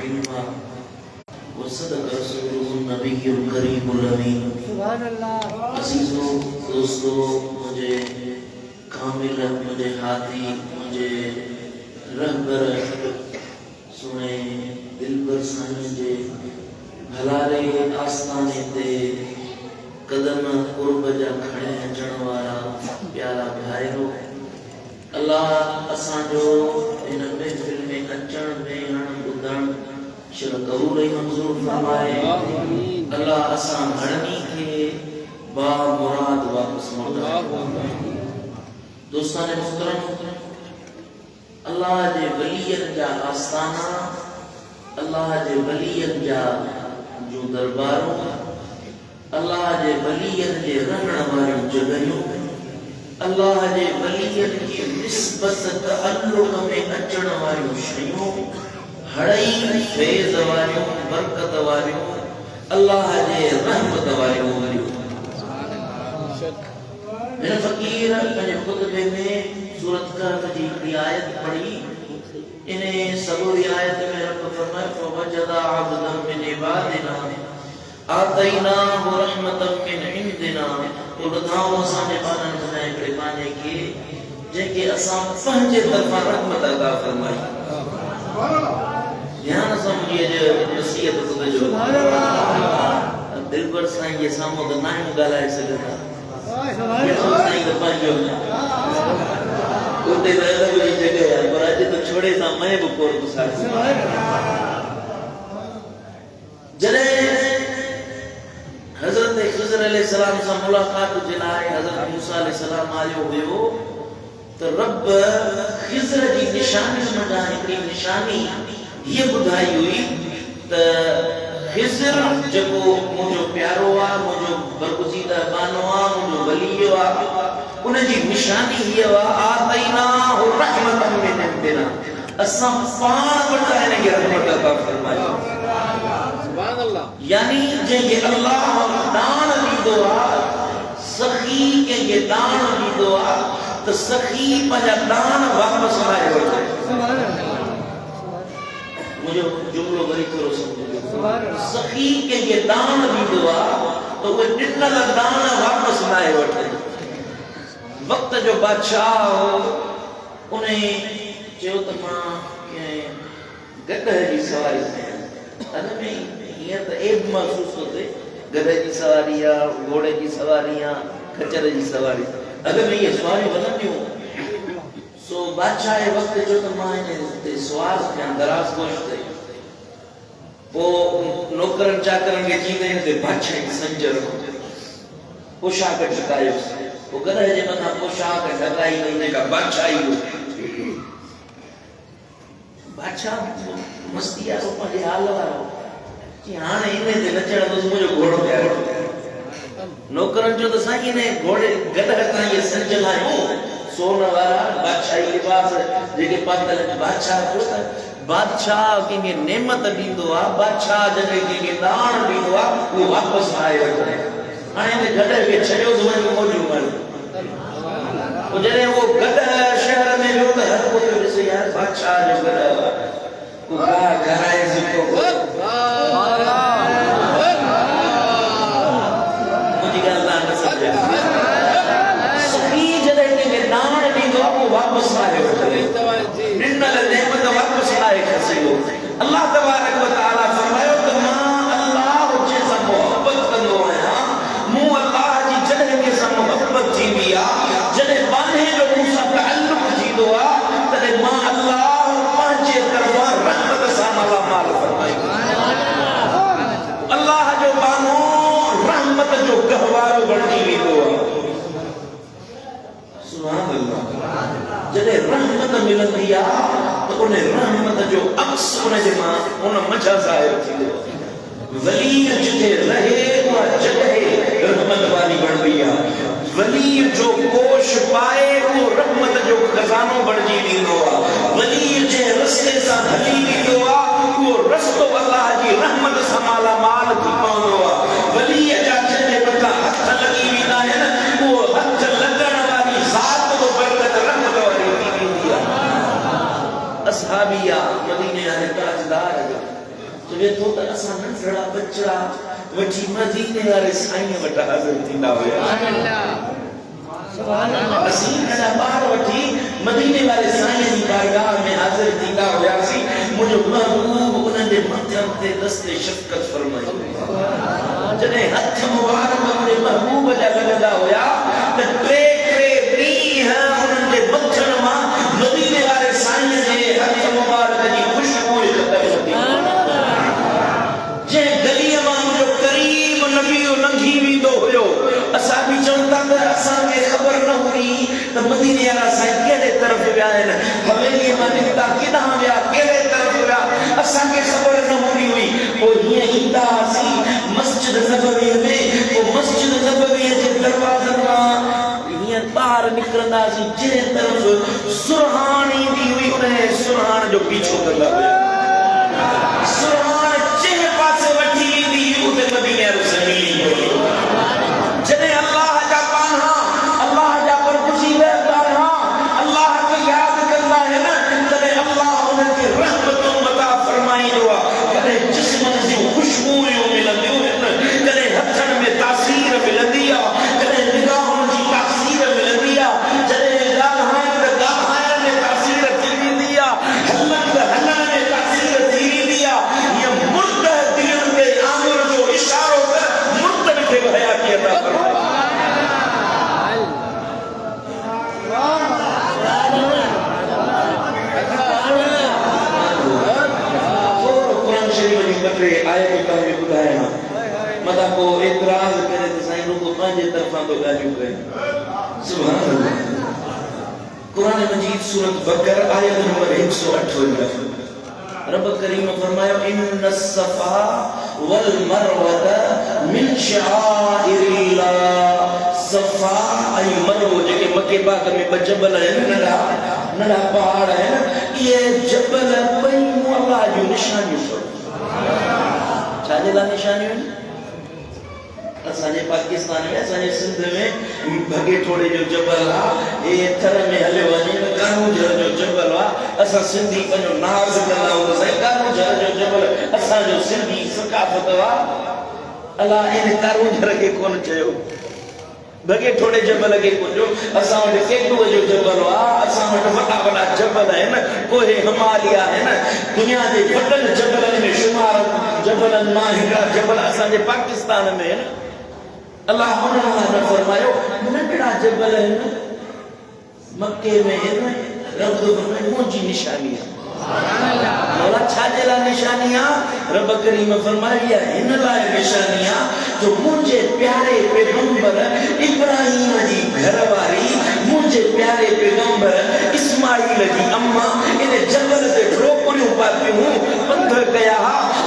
बिल्वा वसदक रसूलुहुन नबियुल करीमुल अमीन। सुभान अल्लाह। अजीजों दोस्तों, मुझे कामिल, मुझे हादी, मुझे रहबर सुने दिलबर साईं जे भलारे आस्थाने ते कदम कुर्ब जा खड़े अचण वारा प्यारा भाइरो, अल्लाह असांजो इन महफिल में अचण वेहण ॿुधण शर कबूल ऐं मंज़ूर फरमाए। अल्लाह असां घणनी खे बा मुराद वापस मोटाए। दोस्तान मोहतरम, अल्लाह जे वलियन जा आस्थाना, अल्लाह जे वलियन जा जो दरबारों, अल्लाह जे वलियन जे रहण वारियूं जगहियूं, अल्लाह जे वलियन जी निस्बत तअल्लुक़ में अचण वारियूं शयूं, हड़ई फैज़ वारियूं, बरकत वारियूं, अल्लाह जे रहमत वारियूं हुयूं। मेरे फकीर पंहिंजे खुतबे में सूरत कहफ जी हिकिड़ी आयत पढ़ी। इन्हें सब रियायत में रब फरमाए फवजदा अब्दन मिन इबादिना आतैनाहु रहमतन मिन इंदिना। तो ॿुधाओ असांजे ॿारनि खे हिकिड़े माने खे जंहिंखे असां पंहिंजे तरफ़ां रहमत अता फरमाई। ध्यान सां मुंहिंजी नसीहत ॿुधजो। दिलबर साईं जे साम्हूं त न आहियूं ॻाल्हाए सघंदा। साईं त पंहिंजो उते त अलॻि ई जॻह आहे, पर अॼु त छोड़े सां मैं बि कोन गुसाए। जॾहिं हज़रत ख़िज़र अलैहिस्सलाम सां मुलाक़ात जे लाइ हज़रत मूसा अलैहिस्सलाम आयो हुयो त रब ख़िज़र जी निशानी मथां हिकिड़ी निशानी हीअ ॿुधाई हुई त ख़िज़र जेको मुंहिंजो प्यारो आहे, मुंहिंजो बरगुज़ीदा बानो आहे, मुंहिंजो वली आहे, उनजी निशानी हीअ आहे आतैनाहु रहमतन मिन इंदिना। असां पाण वटां हिनखे रहमत अता फरमाई। सुभान अल्लाह। यानी जंहिंखे अल्लाह दान ॾींदो आहे, सखी कंहिंखे दान ॾींदो आहे त सखी पंहिंजा दान वापसि लाइ वठे। मुंहिंजो जुमिलो वरी थोरो सम्झो। सखी कंहिंखे दान ॾींदो आहे त उहे ॾिनल दान वापसि लाइ वठे। वक़्त जो बादशाह हो, उन चयो त मां गॾह जी सवारी कयां। अन में हीअं त एब महसूस थो थिए, गॾह जी सवारी आहे, घोड़े जी सवारी आहे, खच्चर जी सवारी, अॻ में इहे सवारियूं हलंदियूं। सो बादशाह वक़्त जो त मां हिन ते सुवार कयां दराज़ गोश ते। पोइ नौकरनि चाकरनि खे चईंदे हिते बादशाह जी संज रखो, पोशाक टकायोसि। वो गदह जे मथां पोशाक टकाई वई जेका बादशाही हुई। बादशाह मस्ती वारो पंहिंजे हाल वारो कि हाणे इन ते नचण तो मुंहिंजो घोड़ो प्यारो। नौकरनि जो त साईं ने घोड़े गदह तां इहे संज लाहियूं, सोन वारा बादशाही लिबास जेके पातल। बादशाह जो त बादशाह कंहिंखे नेमत ॾींदो आहे, बादशाह जॾहिं कंहिंखे दान ॾींदो आहे उहो वापसि आए वठे। हाणे हिन गॾह खे छॾियो त वञी मौजूं माणी। पोइ जॾहिं उहो गॾह शहर में वियो त हर कोई ॾिसे यार बादशाह जो गॾह घराए सिको। मुंहिंजी ॻाल्हि तव्हां न सम्झिया। सखी जॾहिं कंहिंखे दान ॾींदो आहे उहो वापसि आए वठे, ॾिनल नेमत वापसि आए खसे। अल्लाह तबारक व तआला फरमायो त मां अल्लाह जंहिंसां मोहबत कंदो आहियां, मूं अल्लाह जी जॾहिं कंहिंसां मोहबत थींदी आहे, जॾहिं बाने जो मूंसां तअल्लुक़ थींदो आहे, तॾहिं मां अल्लाह पंहिंजे तरफ़ां रहमत सां मालामाल फरमाईंदो। अल्लाह जो बानो रहमत जो गहवारो बणिजी वेंदो आहे। सुभान अल्लाह। जॾहिं रहमत मिलंदी आहे त उन रहमत जो अक्स उनजे मां उन मज़ा ज़ाहिर थींदो आहे। वली जिथे रहे उहा जॻह रहमत वारी बणंदी आहे। वली जो कोश पाए उहो रहमत जो खज़ानो बणिजी वेंदो आहे। वली जे रस्ते सां हली वेंदो आहे उहो रस्तो अल्लाह जी रहमत सां मालामाल थी पवंदो आहे। वली जा जंहिंजे मथां हथ लॻी वेंदा आहिनि उहो हथ लॻण वारी ज़ात बि बरकत रहमत वारी थी वेंदी आहे। असहाबिया मदीने जा ताजदार वेठो त असां नंढड़ा बच्चा वठी मदीने वारे साईं वट हाज़िर थींदा हुया। सुभान अल्लाह। असीं नंढा ॿार वठी मदीने वारे साईं जी बारगाह में हाज़िर थींदा हुयासीं। मुंहिंजो महबूब उन्हनि जे मथनि ते दस्ते शफ़क़त फरमायो। जॾहिं हथ मुबारक मुंहिंजे महबूब जा लॻंदा हुया त टे ॾींहं उन्हनि जे मथनि मां मदीने वारे साईं जे हथ मुबारक जी ख़ुशबू ख़तम न थी। जंहिं गलीअ मां मुंहिंजो करीम नबी लंघी वेंदो हुयो, असां बि चवंदा त असांखे ख़बर न हुई त मदीने वारा साईं कहिड़े तरफ़ विया आहिनि, हवेलीअ मां निकिता किथां विया, कहिड़े तरफ़ विया, असांखे ख़बर न हूंदी हुई। पोइ हीअं ईंदा हुआसीं मस्जिद नबवीअ में, पोइ मस्जिद नबवीअ जे दरवाज़नि मां हीअं ॿाहिरि निकिरंदासीं, जंहिं तरफ़ सुरहान ईंदी हुई उन सुरहान जो पीछो कंदा हुया। सुरहान जंहिं पासे वठी ईंदी हुई उते मदीने वारो ज़मीन हुई। जॾहिं अल्लाह जा पाना, अल्लाह जा बरगुज़ीदा पाना अल्लाह खे यादि कंदा आहिनि, तॾहिं अल्लाह उन्हनि खे रहमतूं अता फरमाईंदो आहे। कॾहिं जिस्मनि जूं ख़ुशबूयूं मिलंदियूं आहिनि, कॾहिं हथनि में तासीर मिलंदी आहे, कॾहिं निगाहुनि जी तासीर मिलंदी आहे। जॾहिं ॻाल्हाइनि त ॻाल्हाइण में तासीर थी वेंदी आहे, हलनि त हलण में तासीर थी वेंदी आहे। हीअं मुर्द दिलनि ते आङुर जो इशारो कर मुर्दनि खे बि हयाती अता फरमाए। आयत तव्हांखे ॿुधायां मथां को एतिराज़ करे त साईं रुगो पंहिंजे तरफ़ां तो ॻाल्हियूं कनि। सुभान अल्लाह। क़ुरान मजीद सूरत बकर आयत नंबर 158 रब करीम फरमायो इन्न सफा वल मरवत मिन शआइरिल्लाह। सफा ऐं मरवो जेके मके पाक में ॿ जबल आहिनि, नंढा नंढा पहाड़ आहिनि, इहे जबल ॿई अल्लाह जूं निशानियूं आहिनि। छाजे लाइ निशानियूं आहिनि? असांजे पाकिस्तान में, असांजे सिंध में भगेठोड़े जो जबल आहे, हे थर में हलियो वञे कानूझर जो जबल आहे। असां सिंधी पंहिंजो नाज़ कंदा आहियूं त साईं कानूझर जो जबल असांजो सिंधी सकाफ़त आहे। अलाह इन कानूझर खे कोन चयो, भगेठोड़े जबल खे कोन्ह। असां वटि केटूअ जो जबल आहे, असां वटि वॾा वॾा जबल आहिनि, कोहे हिमालया आहिनि। दुनिया जे वॾनि जबलनि में शुमार जबलनि मां हिकिड़ा जबल असांजे पाकिस्तान में आहिनि। अलाह उन्हनि लाइ न फरमायो नंढड़ा जबल आहिनि, मके में आहिनि, रब फरमाए मुंहिंजी निशानी आहे। मौला छाजे लाइ निशानी आहे? रब करीम फरमाए इहा हिन लाइ निशानी आहे जो मुंहिंजे प्यारे पैगंबर इब्राहिम जी घरवारी, मुंहिंजे प्यारे पैगंबर इस्माइल जी अम्मा इन जबल ते ठोकरियूं पातियूं, पंध कया,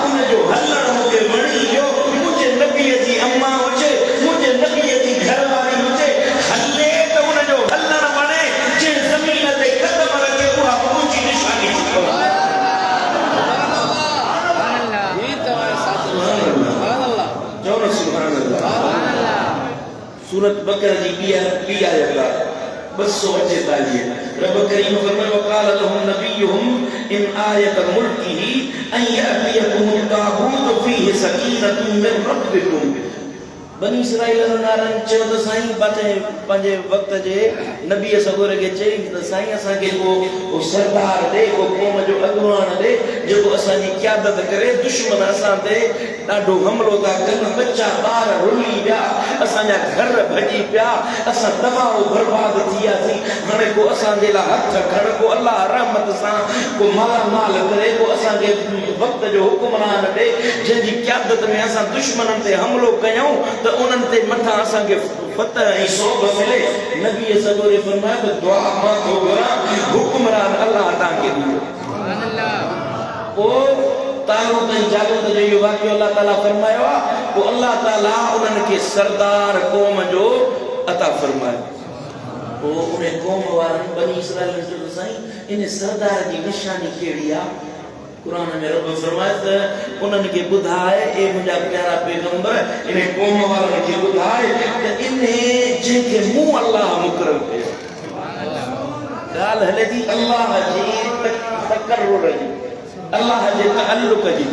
उनजो हलण मूंखे वणी वियो। मुंहिंजे नबीअ जी अम्मा हुजे, मुंहिंजे नबीअ जी घरवारी हुजे, हले त उनजो हलण वणे, जंहिं ज़मीन ते कदम रखे उहा मुंहिंजी निशानी थी पवे। सूरत बकर जी ॿी आयत 248 रब करीम फरमाए वक़ाल लहुम नबियुहुम इन आयत मुल्किही अन यअतियकुम ताबूत फीहि सकीनतुम मिन रब्बिकुम। बनी इसराइल नारन चयो त साईं पंहिंजे वक़्त जे नबी सगोर खे चई त साईं असांखे को सरदार ॾे, को क़ौम जो अॻुवान ॾे जेको असांजी क़यादत करे। दुश्मन असां ते ॾाढो हमलो था कनि, बच्चा ॿार रुली विया, असांजा घर भॼी पिया, असां तबाह बर्बाद थी वियासीं। हाणे को असांजे लाइ हथ खण, को अल्लाह रहमत सां को मालामाल करे, को असांखे वक़्त जो हुक्मरान ॾे जंहिंजी क़यादत में असां दुश्मननि ते हमलो कयूं त उन्हनि ते मथां असांखे फतह ऐं सोभ मिले। नबी सगोरे फरमायो त दुआ मां थो घुरां, हुक्मरान अल्लाह तव्हांखे ॾींदो। पोइ तालूत ऐं जालूत जो इहो वाक़ियो अल्लाह ताला फरमायो आहे। पोइ अल्लाह ताला उन्हनि खे सरदार क़ौम जो अता फरमायो। पोइ उन क़ौम वारनि बनी इसराइल जो साईं इन सरदार जी निशानी कहिड़ी आहे? कुरान में रब फरमाए त उन्हनि खे ॿुधाए, ए मुंहिंजा प्यारा पैगंबर इन क़ौम वारनि खे ॿुधाए त इन जंहिंखे मूं अल्लाह मुक़रर कयो। ॻाल्हि हले थी अल्लाह जी तकर्रुर जी, अल्लाह जे तअल्लुक़ जी,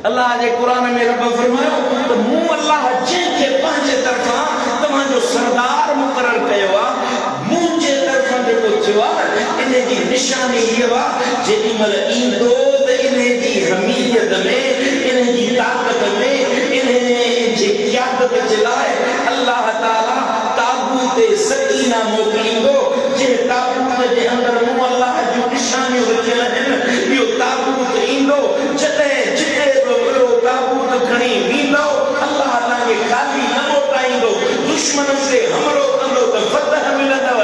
अल्लाह जे कुरान में रब फरमायो तो मु अल्लाह जे के पंहिंजे तरफां तव्हांजो सरदार मुकरर कयो आहे मुंहिंजे तरफां जेको थियो आहे इन जी निशानी इहा आहे जेॾीमहिल ईंदो त इन जी हमीयत में इन जी ताक़त में इन जी क़यादत जे लाइ अल्लाह ताला ताबूत सकीना मोकिलींदो जे ताबूत जे अंदर मु अल्लाह जूं निशानियूं रखियल आहिनि इहो ताबूत ईंदो जॾहिं जिते ताबूत खणी वेंदो अल्लाह तव्हांखे खाली न मोटाईंदो दुश्मन ते हमलो कंदो त फतह मिलंदव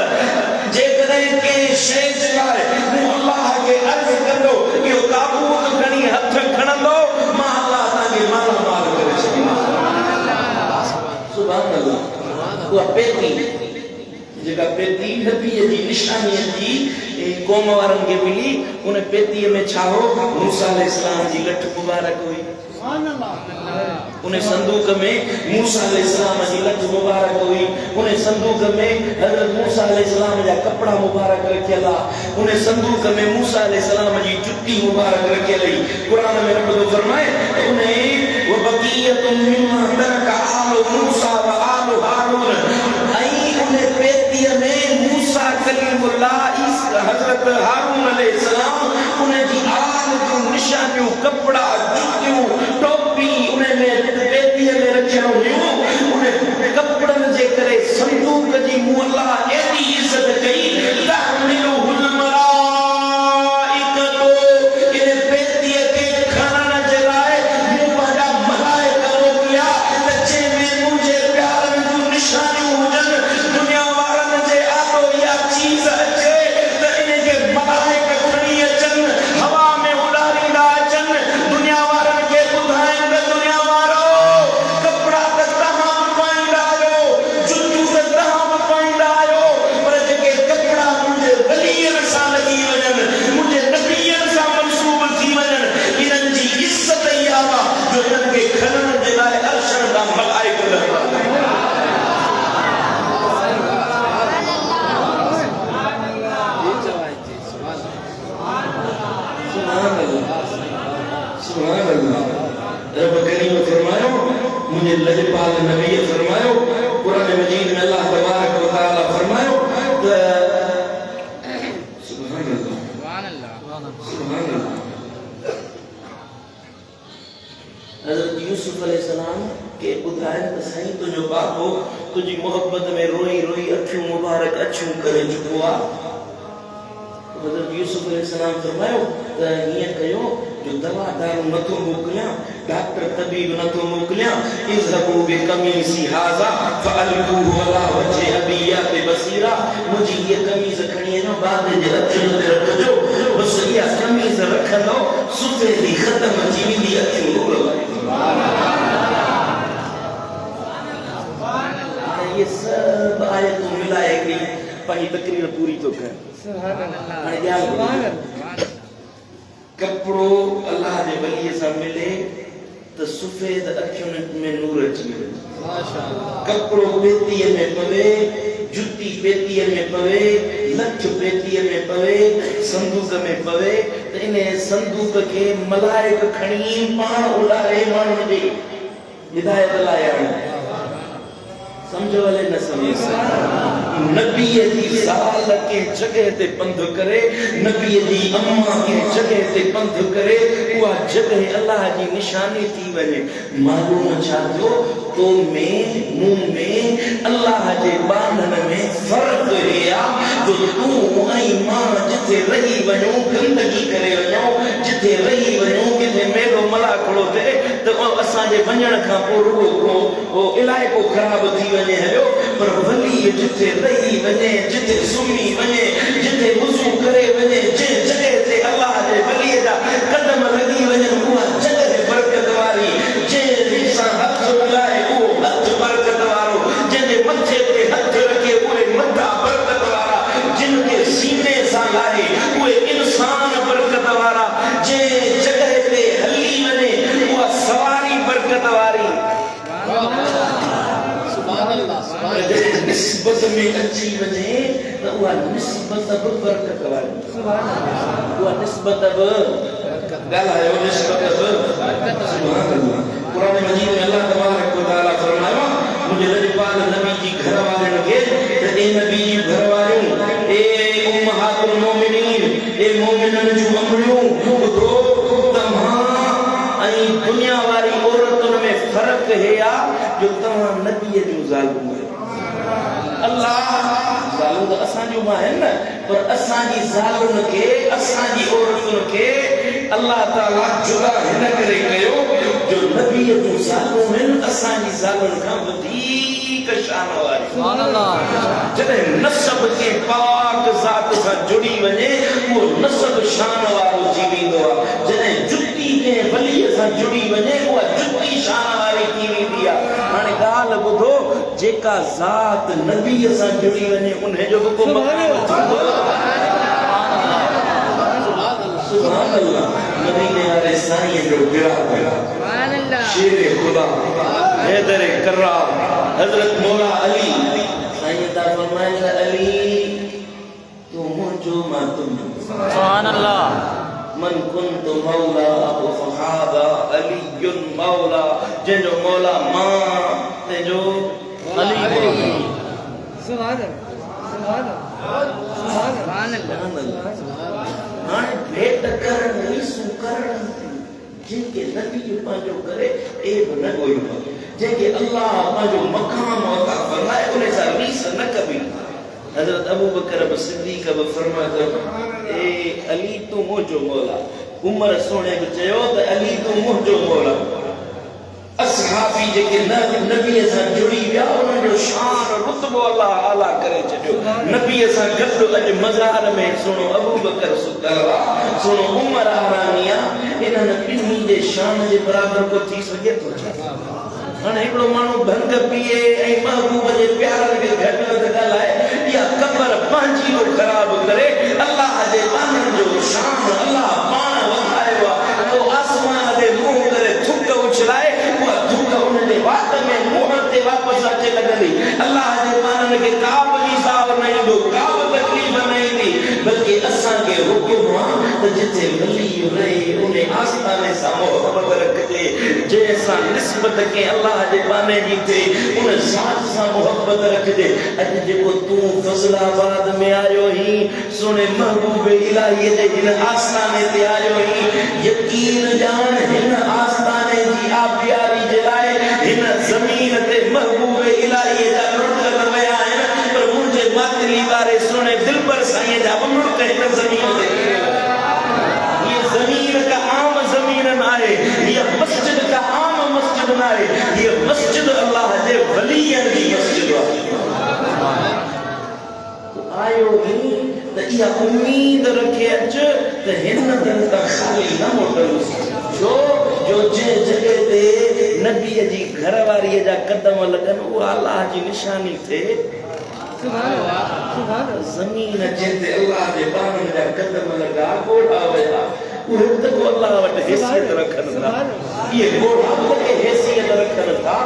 जेकॾहिं कंहिं शइ जे लाइ हू अल्लाह खे अर्ज़ कंदो इहो ताबूत खणी हथ खणंदो मां अल्लाह तव्हांखे मालामाल करे छॾींदुमि सुभान अल्लाह उहा पेती जेका पेती नबीअ जी निशानीअ जी क़ौम वारनि खे मिली उन पेतीअ में छा हो मूसा अलैहिस्सलाम जी लठ मुबारक हुई उन संदूक में मूसा अलैहिस्सलाम जी लठ मुबारक हुई उन संदूक में हज़रत मूसा अलैहिस्सलाम जा कपड़ा मुबारक रखियल आहे उन संदूक में मूसा अलैहिस्सलाम जी जुती मुबारक रखियल हुई कुरान में रब थो फरमाए उन वबक़ियतुम मिम्मा तरक आलु मूसा व आलु हारून ऐं उन पेतीअ में मूसा कलीमुल्लाह हज़रत हारून अलैहिस्सलाम उन जी आल जूं निशानियूं कपड़ा जुतियूं टोपी उन में पेतीअ में रखियल हुयूं उन कपड़नि जे करे संदूक जी मूं अल्लाह एॾी इज़त कई तहमिलुहुल मलाइकतु इन पेतीअ खे खणण जे लाइ मूं पंहिंजा मलाइका मोकिलिया त जंहिंमें मुंहिंजे प्यारनि जूं निशानियूं हुजनि दुनिया वारनि जे आॾो इहा चीज़ अचे त इन खे मलाइका खणी अचनि हवा में उॾारींदा अचनि दुनिया वारनि खे ॿुधाइनि त दुनिया वारो कपड़ा त तव्हां बि पाईंदा आहियो जुतियूं त तव्हां बि पाईंदा आहियो पर जेके कपड़ा मुंहिंजे वलीअनि सां लॻी वञनि मुंहिंजे नबीअनि सां मंसूब थी वञनि इन्हनि जी इज़त इहा आहे जो इन्हनि खे खणण जे लाइ अर्शनि खां मलाइका लहंदा सुभान अल्लाह रब करीम फरमायो मुझे लजपाल नबी फरमायो कुरान मजीद में अल्लाह तबारक व तआला फरमायो त सुभान अल्लाह सुभान अल्लाह हज़रत यूसुफ अलैहिस्सलाम के ॿुधाइनि त साईं तुंहिंजो बाबो तुंहिंजी मोहब्बत में रोई रोई अखियूं मुबारक अछियूं करे चुको आहे हज़रत यूसुफ अलैहिस्सलाम फरमायो त हीअं कयो जो दवा दारू नथो मोकिलियां डॉक्टर तबीब नथो मोकिलियां इज़हबू बिकमीसी हाज़ा फअल्क़ूहु अला वजहि अबियात बसीरा मुंहिंजी हीअ कमीज़ खणी वञो बाद जे अखियुनि ते रखिजो बसि इहा कमीज़ रखंदो सुफ़ेदी ख़तम थी वेंदी अखियूं नूर वारी ये सब आयतूं मिलाए हिकिड़ी पंहिंजी तकरीर पूरी थो कनि कपड़ो अल्लाह जे वलीअ सां मिले त सफ़ेद अखियुनि में नूर अची वञे कपड़ो पेतीअ में पवे जुती पेतीअ में पवे लठ पेतीअ में पवे संदूक में पवे त इन संदूक खे मलाइक खणी पाण उॾारे माण्हुनि जी हिदायत लाइ आणे समझो वाले न समझो नबीअ जी ज़ाल के जगह ते पंध करे नबीअ जी अम्मा के जगह ते पंध करे उहा जगह अल्लाह जी निशानी थी वञे मालूम छा थियो तो में मुंह में अल्लाह जे बांधन में फर्क है जो तू ऐं मां जिथे रही वञो गंदगी करे वञो जिथे रही वञो किथे मेलो मला खड़ो थे तो असांजे वञण खां पोइ रुगो इलाइक़ो ख़राब थी वञे हलियो पर वली जिथे रही वञे जिथे सुम्ही वञे जिथे वुज़ू करे वञे जंहिं जगह ते अल्लाह जे वलीअ जा कदम लॻी वञनि उहा जगह बरकत वारी जंहिं सां हथ मिलाए उहो हथ बरकत वारो जंहिंजे मथे ते हथ रखे उहे मथा बरकत वारा जिन खे सीने सां लाहे उहे इंसान बरकत वारा जंहिं जगह ते हली वञे उहा सवारी बरकत वारी निस्बत में अची वञे त उहा निस्बत बि बरकत वारी उहा निस्बत बि ॻाल्हायो निस्बत सुभान अल्लाह। कुरान मजीद में अल्लाह तबारक व तआला फरमायो मुझे लजपाल नबी जी घर वारनि खे त ए नबी जी घर वारियूं ए उम्महातुल मोमिनीन ए मोमिननि जूं अमड़ियूं ॿुधो तव्हां ऐं दुनिया वारी औरतुनि में फ़र्क़ु हे आहे जो तव्हां नबीअ जूं ज़ालूं आहियो। अल्लाह ज़ालूं त असांजूं आहिनि न, पर असांजी ज़ालुनि खे असांजी औरतुनि खे अल्लाह ताला जुदा हिन करे कयो जो नबीअ जूं ज़ालूं आहिनि असांजी ज़ालुनि खां वधीक शान वारी। सुभान अल्लाह। जॾहिं नसब के पाक ज़ात सां जुड़ी वञे उहो नसब शान वारो थी वेंदो आहे। जॾहिं जुती के वलीअ सां जुड़ी वञे उहा जुती शान वारी थी वेंदी आहे। हाणे ॻाल्हि ॿुधो, जेका ज़ात नबीअ सां जुड़ी वञे उन जो बि को मक़ाम थींदो। सुभान अल्लाह। मदीने वाले साईं जो प्यार सुभान अल्लाह। शेरे खुदा हैदर कर्रार हजरत मौला अली साईं दा फरमाइश अली तू मुझो मां तुम सुभान अल्लाह। मन कुंत मौला फहादा अलीयुन मौला जंहिंजो मौला मां तेजो अली सुभान अल्लाह। हाणे भेट करण रीसूं करण जिनके नबी पंहिंजो करे ए बि न ॻोल्हियो, जंहिंखे अल्लाह पंहिंजो मक़ाम अता फरमाए उन सां रीस न कबी। हज़रत अबू बकर सिद्दीक़ बि फरमायो ए अली तू मुंहिंजो मौला। उमर सोने बि चयो त अली तू मुंहिंजो मौला। असहाबी जेके नबीअ सां जुड़ी विया उन्हनि जो शान रुतबो अल्लाह आला करे छॾियो। नबीअ सां गॾु अॼु मज़ार में सुणो अबू बकर सुतल आहे, सुणो उमर आरामिया, इन्हनि ॿिन्ही जे शान जे बराबरि को थी सघे थो छा? हाणे हिकिड़ो माण्हू भंग पीए ऐं महबूब जे प्यार खे घटि वधि ॻाल्हाए या क़बर पंहिंजी को ख़राब करे अल्लाह जे बाननि जो शान अल्लाह पाण वधायो आहे। तो आसमान ते मुंहुं करे थुक उछलाए उहा थुक उनजे वात में मुंहं ते वापसि अचे लॻंदी। अल्लाह जे बाननि खे का बि हिसाब न ईंदो, का बि तकलीफ़ न ईंदी, बल्कि असांखे हुकुम आहे त जिथे वली रहे उन आस्ताने सां मोहबत रखिजे, जंहिंसां निस्बत के अल्लाह जे बाने जी थिए उन ज़ात सां मोहबत रखिजे। अॼु जेको तूं फज़लाबाद में आयो ही सुने महबूब इलाही जे हिन आस्ताने ते आयो ही, यकीन ॼाण हिन आस्ताने जी आबियारी जे लाइ हिन ज़मीन ते महबूब इलाही जा लुटल विया आहिनि, पर मुंहिंजे मातली वारे सुने दिलबर साईं जा मुल्क हिन ज़मीन ते। ये ज़मीन का आम ज़मीन न आहे, ये मस्जिद का आम मस्जिद न आहे, ये मस्जिद अल्लाह जे वलीयनि जी मस्जिद आहे। आयो ही त इहा उम्मीद रखे अच त हिन दिन तक खाली न मोटंदुसि, जो जे जॻह ते नबीअ जी घरवारीअ जा कदम लॻनि उहा अल्लाह जी निशानी थिए। ज़मीन जिते अल्लाह जे बाननि जा कदम लॻा घोड़ा विया उहे त को अल्लाह वटि हैसियत रखनि था, इहे घोड़ा के हैसियत रखनि था।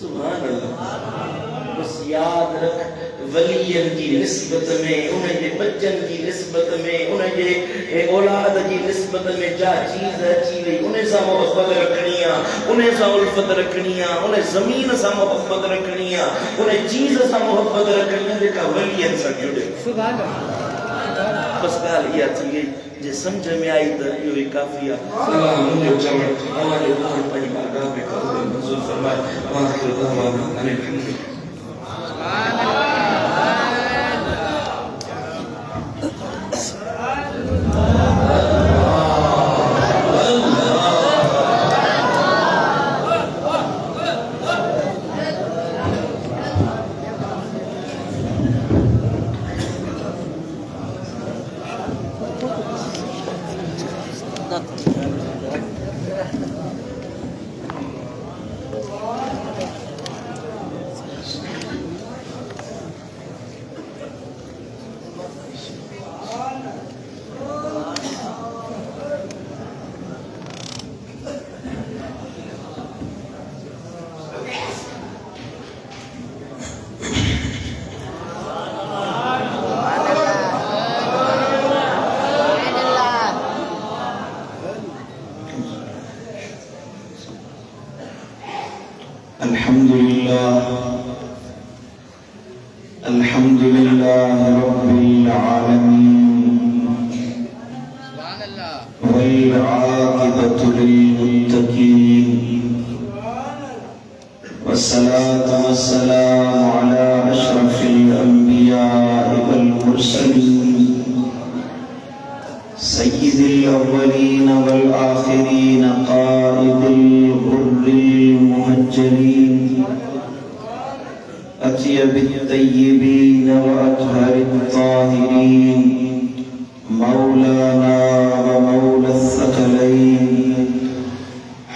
सुभान अल्लाह। बस याद रख वलियन की निस्बत में उनके बच्चन की निस्बत में उनके औलाद की निस्बत में जा चीज अची वई उन्हें सां मोहब्बत रखनी आहे, उन्हें सां उल्फत रखनी आहे, उन्हें ज़मीन सां मोहब्बत रखनी आहे, उन्हें चीज सां मोहब्बत रखनी आहे जेका वलियन सां जुड़े। सुभान अल्लाह। बस ॻाल्हि इहा थी वई, जे समझ में आई त इहो ई काफ़ी आहे। अल्लाह मुंहिंजो चवण तव्हांजो पंहिंजी बारगाह में क़बूल मंज़ूर फरमाए। आख़िर दअवाना अनिल अल्हम्दुलिल्लाह रब्बिल आलमीन वल आक़िबतु लिल मुत्तक़ीन वस्सलातु वस्सलामु अला अशरफिल अंबिया'i वल मुरसलीन सय्यिदिल अव्वलीन वल आखिरीन क़ाइदिल गुर्रिल मुहज्जलीन अत्यबित तय्यबीन व अतहरित ताहिरीन मौलाना व मौला अस-सकलैन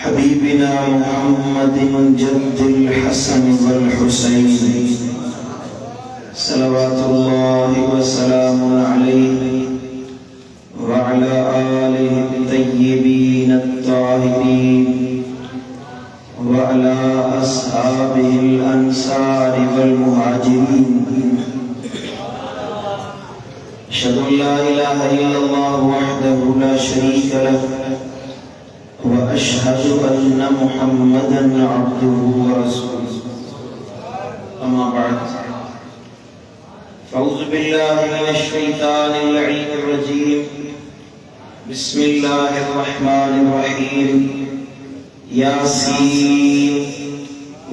हबीबिना मुहम्मदिन जद्दिल हसन वल हुसैन सल्लल्लाहु व सलामुन अलैहि व अला आलिहि तय्यबीन अत-ताहिरीन वअला अस्हाबिहिल अंसारि वल मुहाजिरीन अशहदु अल्ला इलाहा इल्लल्लाह वहदहु ला शरीका लहु व अशहदु अन्ना मुहम्मदन अब्दुहु व रसूलुहु अम्मा बअद फ़अऊज़ु बिल्लाहि मिनश शैतानिर लईनिर रजीम बिस्मिल्लाहिर रहमानिर रहीम यासीन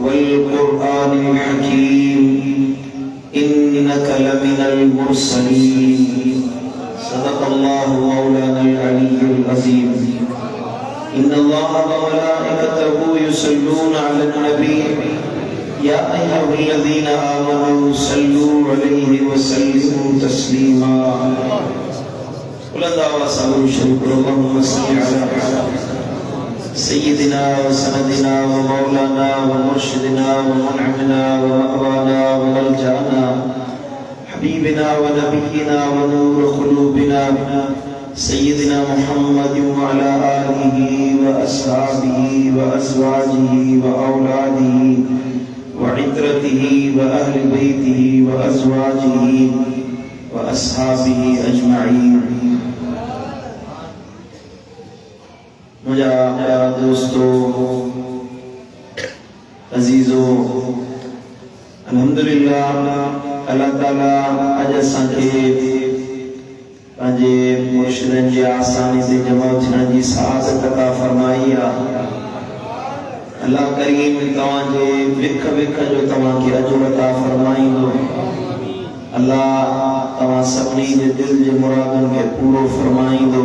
वल कुरआनिल हकीम इन्नका लमिनल मुरसलीन सदक़ल्लाहु मौलानल अलीयुल अज़ीम इन्नल्लाहा व मलाइकतहु युसल्लूना अलन नबी या अय्युहल्लज़ीना आमनू सल्लू अलैहि व सल्लिमू तस्लीमा बुलंद आवाज़ से शरीफ अल्लाहुम्मा सल्लि अला सय्यिदिना व सनदिना व मौलाना व मुर्शिदिना व मुनअमिना व मअवाना व मलजाना हबीबिना व नबियिना व नूर क़ुलूबिना सय्यिदिना मुहम्मदिन व अला आलिहि व अस्हाबिहि व अज़वाजिहि व औलादिहि व इत्रतिहि व अहलि बैतिहि व अज़वाजिहि व अस्हाबिहि अजमईन। मुझा प्यारा दोस्तों अजीजो अल्हम्दुलिल्लाह अल्लाह ताला अज असांखे पंहिंजे मुर्शिदनि जे आसानी से जमा थियण जी सआदत अता फरमाई आहे। अल्लाह करीम तव्हांजे विख विख जो तव्हांखे अजुर अता फरमाईंदो। अल्लाह तव्हां सभिनी जे दिल जे मुरादुनि खे पूरो फरमाईंदो।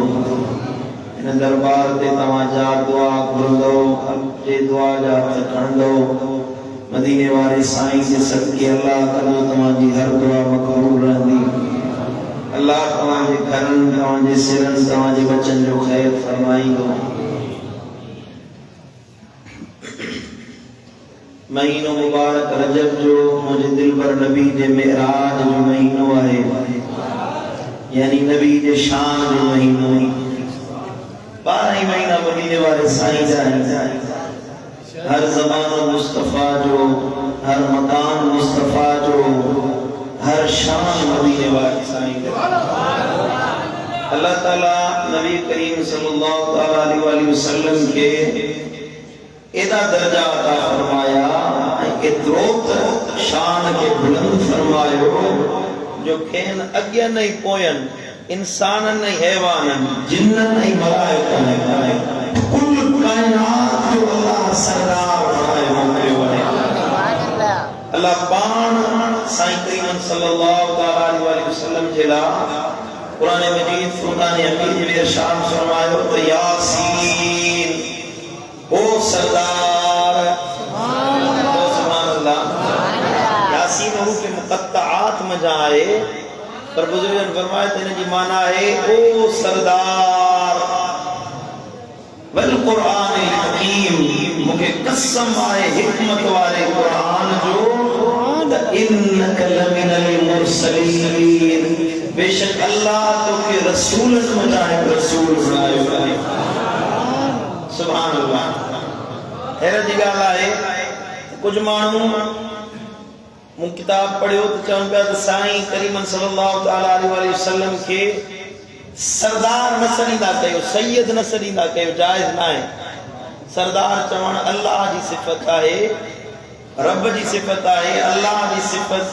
इन दरबार ते तव्हां जा दुआ घुरंदो, जे दुआ जा हथ खणंदो। मदीने वारे साईं जे सदके अल्लाह कंदो तव्हांजी हर दुआ मक़बूल रहंदी। अल्लाह तव्हांजे घरनि, तव्हांजे सिरनि, तव्हांजे बचनि जो ख़ैर फरमाईंदो। महीनो मुबारक रजब जो मुझे दिलबर नबी जे मेराज जो महीनो आहे, यानी नबी जे शान जो महीनो। 12 महीना मदीने वाले साईं जा हर ज़मानो मुस्तफ़ा जो, हर मकान मुस्तफ़ा जो, हर शान मदीने वाले साईं जो। अल्लाह ताला नबी करीम सल्लल्लाहु अलैहि वसल्लम के एदा दर्जा अता फरमाया, एतिरो शान के बुलंद फरमायो जो खेन अॻियनि नहीं पोयन इंसानन नहीं हैवानन जिन्नन नहीं मलाइकन कुल कायनात जो अल्लाह सरदार बनायो वने। अल्लाह पान साईं करीम सल्लल्लाहु अलैहि वसल्लम जेला कुरान मजीद फुरकान हमीद में इरशाद फरमायो तो यासीन ओ सरदार सुभान अल्लाह। यासीन हरूफ मुक़त्तआत में जाए पर बुजुर्गन फरमाया तो इनकी माना है ओ सरदार वल कुरान हकीम। मुझे कसम आए हिकमत वाले कुरान जो इन्नका लमिनल मुरसलीन। बेशक अल्लाह तो के रसूलन में जाए रसूल बनायो है। सुभान अल्लाह। हैरत जी गाल है कुछ मानू मु किताब पढ़ियो तो चवन पिया तो साईं करीम सल्लल्लाहु अलैहि वसल्लम के सरदार न सॾींदा कयो, सैयद न सॾींदा कयो, जायज़ न आहे। सरदार चवण अल्लाह जी सिफ़त आहे। रब जी सिफत है, अल्लाह जी सिफत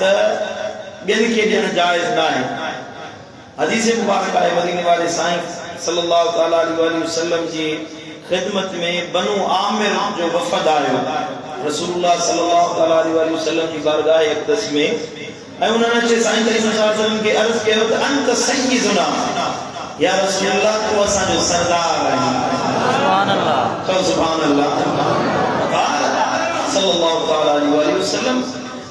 बिन के ॾियण जायज़ ना है। हदीस मुबारक है मदीने वाले साईं सल्लल्लाहु तआला अलैहि वसल्लम जी खिदमत में बनु आमिर जो वफद आयो रसूलुल्लाह सल्लल्लाहु तआला अलैहि वसल्लम की बारगाह अक़दस में, ऐं उन्होंने चे साईं करीम सल्लल्लाहु अलैहि वसल्लम के अर्ज कयो त अंत सय्यदुना, या रसूलल्लाह तो असा जो सरदार है। सुभान अल्लाह, तो सुभान अल्लाह। सल्लल्लाहु तआला अलैहि वसल्लम,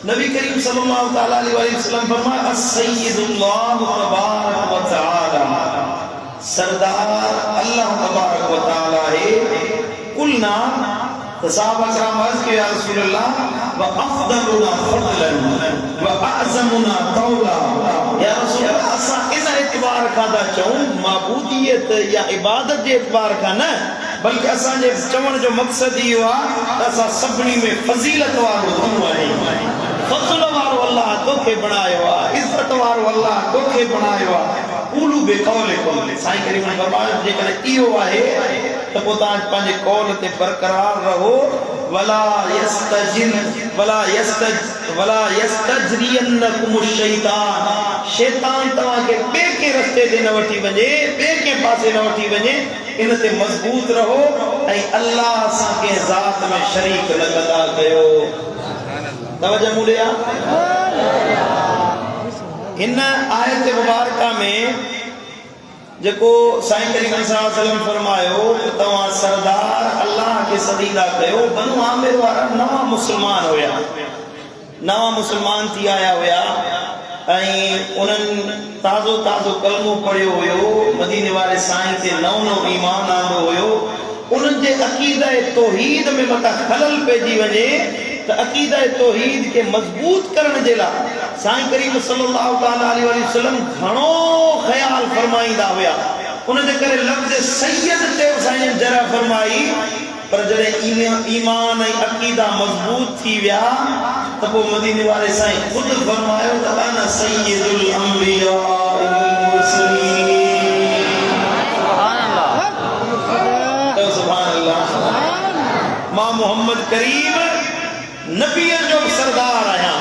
नबी करीम सल्लल्लाहु तआला अलैहि वसल्लम फरमाया अस्सय्यिदुल्लाहु तबारक व तआला, सरदार अल्लाह तबारक व तआला है। कुलना सहाबा कराम अर्ज के या रसूल अल्लाह व अफदलुना फदलन व अअज़मुना तौला, या रसूल अल्लाह असा इन एतबार का दा चऊं माबूदियत या इबादत जे एतबार का न, बल्कि असा जे चवण जो मकसद ही हुआ असा सभनी में फजीलत वारो तू आहे, फज़ल वारो अल्लाह तोखे बनायो आ, इज्जत वारो अल्लाह तोखे बनायो आ। कूलू बेकौलिकुम, साईं करीम ने फरमायो जेकर इहो आहे त पोइ तव्हां पंहिंजे कौल ते बरकरार रहो। वला यस्तजरियन्नकुम शैतान, शैतान तव्हांखे ॿिए के रस्ते ते न वठी वञे, ॿिए के पासे न वठी वञे, इन ते मज़बूत रहो ऐं अल्लाह सां कंहिं ज़ात में शरीक न कंदा कयो। तवज्जो मुड़िया, इन आयत मुबारका में जेको साईं करीम सल्लल्लाहु अलैहि वसल्लम फरमायो तव्हां सरदार अल्लाह के सदीदा कयो। बनु आमिर वारा नवा मुसलमान हुया, नवा मुसलमान थी आया हुया ऐं उन्हनि ताज़ो ताज़ो कलमो पढ़ियो हुयो, मदीने वारे साईं ते नओं नओं ईमान आंदो हुयो। उन्हनि जे अक़ीदा तौहीद में मता खलल पइजी वञे त अक़ीदा तौहीद के मजबूत करण जे लाइ साईं करीम सल्लल्लाहु तआला अलैहि वसल्लम घणो ख्याल फरमाईंदा हुया। उन जे करे लफ़्ज़ सैयद ते साईं जरा फरमाई, पर जॾहिं ईमान ऐं अक़ीदा मजबूत थी विया त पोइ मदीने वारे साईं ख़ुदि फरमायो त अना सय्यदुल अंबिया वल मुरसलीन। सुभान अल्लाह, मां मोहम्मद करीम नबीअ जो सरदार आहियां,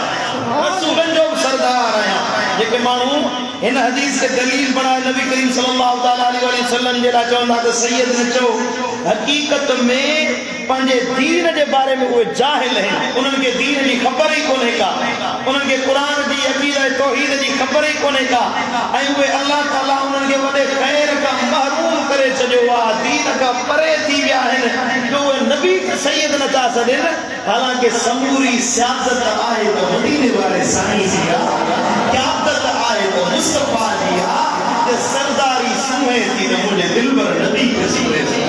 रसूलनि जो सरदार आहियां। जेके माण्हू हिन हदीस के दलील बनाए नबी करीम सल्लल्लाहु तआला अलैहि वसल्लम जे लाइ चवंदा त सैयद न चओ, हक़ीक़त में पंहिंजे दीन जे बारे में उहे जाहिल आहिनि, उन्हनि खे दीन जी ख़बर ई कोन्हे का, उन्हनि खे क़ुर जी अक़ीदा तौहीद जी ख़बर ई कोन्हे का, ऐं उहे अल्लाह ताला उन्हनि खे वॾे ख़ैर खां महरूम करे छॾियो आहे, दीन खां परे थी विया आहिनि जो उहे नबी खे सैयद नथा सॾनि। हालांकि समूरी सियासत आहे त मदीने वारे साईं जी आहे, क़यादत आहे त मुस्तफ़ा जी आहे, सरदारी सूहे थी त मुंहिंजे दिलबर नबी खे सूहे थी।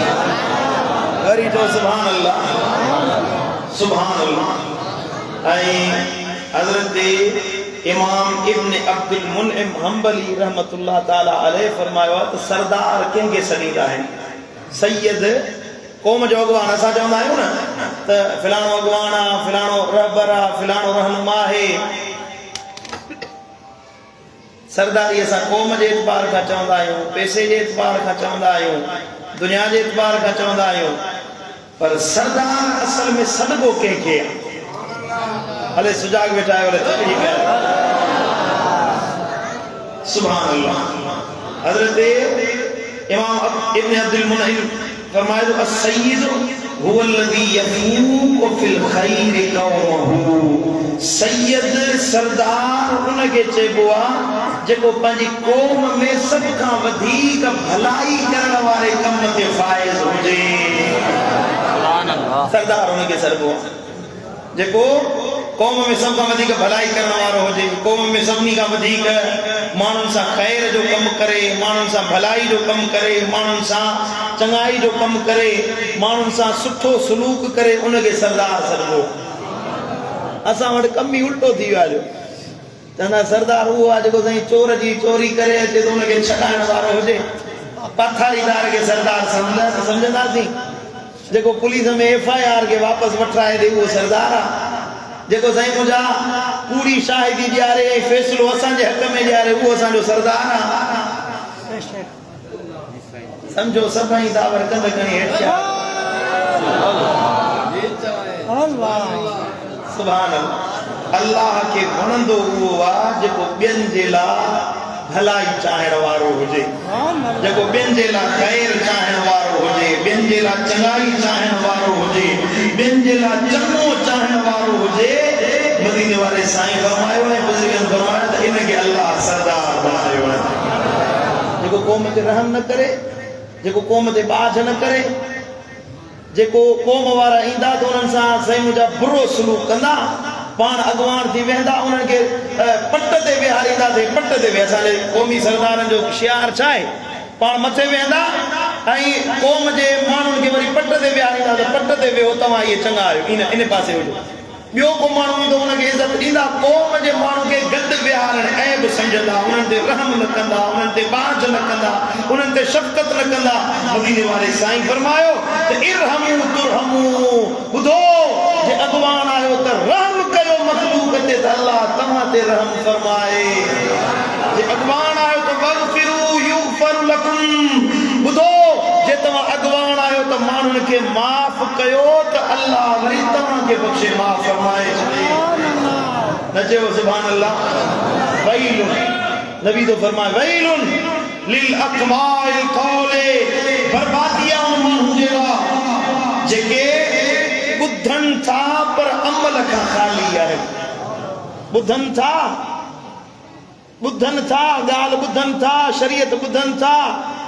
हरी तो सुभान अल्लाह, सुभान अल्लाह। ऐं हज़रत इमाम इब्न अब्दुल मुनइम हंबली रहमतुल्लाह ताला अलैहि फरमायो त सरदार कंहिंखे सॾींदा आहिनि? सैयद क़ौम जो अॻवान, असां चवंदा आहियूं न त फिलाणो अॻवान आहे, फिलाणो रहबर आहे, फिलाणो रहनुमा आहे। सरदारी असां क़ौम जे एतबार खां चवंदा आहियूं, पैसे जे एतबार खां चवंदा आहियूं, दुनिया जे एतबार खां चवंदा आहियूं, पर सरदार असल में सदगो कंहिंखे आहे? हले सुजाग वेठा आहियो, तकलीफ़ आहे। सुभान अल्लाह। हज़रत इमाम इब्न अब्दुल मुनइम फरमाए तो अस्सय्यिद हुवल्लज़ी यफ़ूक़ु फ़िल ख़ैरि क़ौमहु, सैयद सरदार उनखे चइबो आहे जेको पंहिंजी क़ौम में सभ खां वधीक भलाई करण वारे कम ते फ़ाइज़ हुजे। सरदार उनखे चइबो आहे जेको क़ौम में सभ खां वधीक भलाई करण वारो हुजे, क़ौम में सभिनी खां वधीक माण्हुनि सां ख़ैर जो कमु करे, माण्हुनि सां भलाई जो कमु करे, माण्हुनि सां चङाई जो कमु करे, माण्हुनि सां सुठो सलूक करे, उनखे सरदार सॾिबो। असां वटि कमु ई उल्टो थी वियो आहे। चवंदा सरदार उहो आहे जेको साईं चोर जी चोरी करे अचे त उनखे छॾाइण वारो हुजे। पथारीदार खे सरदार सम्झंदासीं? जेको पुलिस में FIR के वापस वठाए दे वो सरदार आ। जेको साईं मुंहिंजा पूरी शाहिदी ॾियारे ऐं फ़ैसिलो असांजे हक़ में ॾियारे उहो असांजो सरदार आ। समझो सभई दावर कंद खणी हेठि सुभान अल्लाह। अल्लाह के वणंदो उहो आहे जेको ॿियनि जे लाइ भलाई चाहण वारो हुजे, जेको ॿियनि जे लाइ ख़ैर चाहण वारो हुजे, ॿियनि जे लाइ चङाई चाहण वारो हुजे, ॿियनि जे लाइ चङो चाहण वारो हुजे। मदीने वाले साईं फरमायो ऐं बुज़ुर्गनि फरमायो त इनखे अल्लाह सरदार बणायो आहे। जेको क़ौम ते रहम न करे, जेको क़ौम ते बाझ न करे, जेको क़ौम वारा ईंदा त उन्हनि सां साईं मुंहिंजा बुरो सलूक कंदा, पाण अॻवान थी वेंदा, उन्हनि खे पट ते विहारींदासीं। पट ते वेह, असांजे क़ौमी सरदारनि जो शियार छा आहे, पाण मथे वेहंदा ऐं क़ौम जे माण्हुनि खे वरी पट ते विहारींदा त पट ते वेहो, तव्हां इहे चङा आहियो, इन पासे हुजो। ॿियो को माण्हू ईंदो, उनखे इज़त ॾींदा, क़ौम जे माण्हू खे गॾु विहारण ऐब सम्झंदा, उन्हनि ते रहम न कंदा, उन्हनि ते बाझ न कंदा, उन्हनि ते शफ़क़त न कंदा। मदीने वाले साईं फरमायो त इरहमू तुरहमू, ॿुधो जे अॻवान आहियो त रहम कयो मख़लूक ते त अल्लाह तव्हां ते रहम फरमाए। जे अॻवान आहियो त वग़फ़िरू युग़फ़र लकुम, ॿुधो जे तव्हां अॻवान आहियो त माण्हुनि खे माफ़ कयो त अल्लाह वरी तव्हांखे बख़्शे माफ़ फरमाए। न चयो सुभान अल्लाह। वैलुन, नबी तो फरमाए वैलुन लिल अक़माइल क़ौले, बर्बादी आहे उन माण्हुनि जे लाइ जेके ॿुधनि था पर अमल खां ख़ाली आहे। ॿुधनि था, ॻाल्हि ॿुधनि था, शरीयत ॿुधनि था,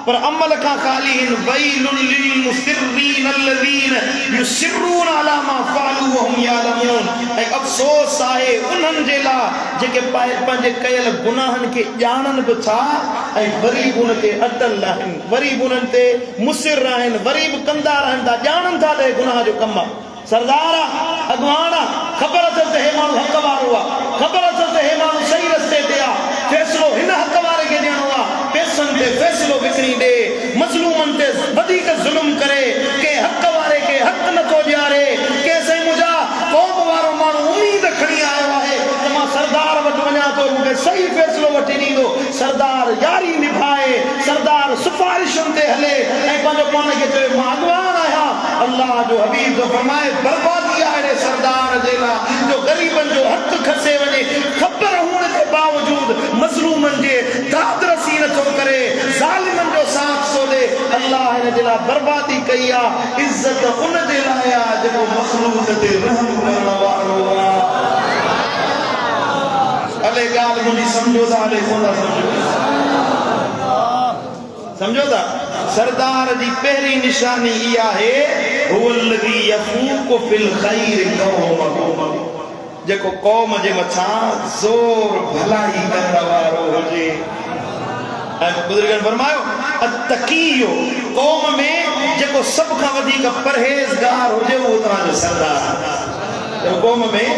पर अमल खां ख़ाली आहिनि। वैलुन लिल मुसिर्रीन अल्लज़ीन युसिर्रून अला मा फ़अलू वहुम यालमून, ऐं अफ़सोस आहे उन्हनि जे लाइ जेके पंहिंजे कयल गुनाहनि खे ॼाणनि बि था ऐं वरी बि उन ते अटल आहिनि, वरी बि उन्हनि ते मुसिर आहिनि, वरी बि कंदा रहनि था, ॼाणनि था त हे गुनाह जो कमु आहे। सरदार आहे, अॻवान आहे, ख़बर अथसि त हे माण्हू हक़ वारो आहे, ख़बर अथसि त हे माण्हू सही रस्ते ते आहे, फ़ैसिलो हिन हक़ वारे खे ॾियणो आहे, पैसनि ते फ़ैसिलो विकिणी ॾे, मज़लूमनि ते वधीक ज़ुल्म करे, के हक़ वारे खे हक़ नथो ॾियारे, के साईं मुंहिंजा क़ौम वारो माण्हू उम्मीद खणी आयो आहे त मां सरदार वटि वञा थो, मूंखे सही फ़ैसिलो वठी ॾींदो। सरदार यारी निभाए, सरदार सिफारिशुनि ते हले ऐं पंहिंजो पाण खे चए मां अॻवान आहियां। अल्लाह जो हबीब जो फरमाए बर्बादी आहे अहिड़े सरदार जे लाइ जो ग़रीबनि जो हक़ खसे वञे, ख़बर हुअण जे बावजूद मज़लूमनि जे दादरसी नथो करे, ज़ालिमनि जो साथ थो ॾे। अल्लाह हिन जे लाइ बर्बादी कई आहे। इज़त उन जे लाइ आहे जेको मख़लूक ते रहम करण वारो आहे। अले ॻाल्हि मुंहिंजी सम्झो था, अले कोन था सम्झो था। सरदार जी पहिरीं निशानी इहा आहे हुवल्लज़ी यफ़ूक़ु फ़िल ख़ैरि क़ौमहु, जेको क़ौम जे मथां ज़ोर भलाई करण वारो हुजे। ऐं बुज़ुर्गनि फरमायो अत्तक़ियो, क़ौम में जेको सभ खां वधीक परहेज़गार हुजे उहो तव्हांजो सरदार आहे। क़ौम में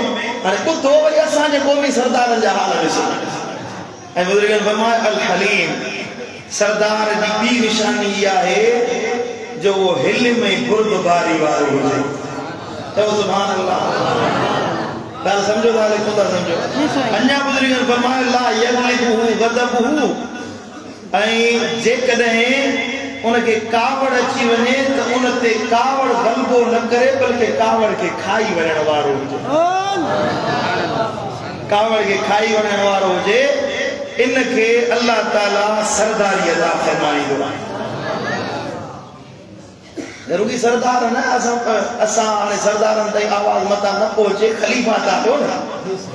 हाणे ॿुधो वरी असांजे क़ौमी सरदारनि जा हाल ॾिसो। ऐं बुज़ुर्गनि फरमायो अल हलीम, सरदार जी ॿी निशानी इहा आहे जो वो हिल्म ऐं बुर्दबारी वारो हुजे। चओ सुभान अल्लाह। ॻाल्हि सम्झो था, कोन था सम्झो? अञा बुज़ुर्गनि फरमायो ला यग़लिबुहु ग़ज़बुहु, ऐं जेकॾहिं उनखे कावड़ अची वञे त उन ते कावड़ ग़लबो न करे, बल्कि कावड़ खे खाई वञण वारो हुजे। कावड़ खे खाई वञण वारो हुजे, इनखे अल्लाह ताला सरदारी अदा फरमाईंदो आहे। रुगी सरदार न असां हाणे सरदारनि ताईं आवाज़ मथां न पहुचे, ख़लीफ़ा था थियो न,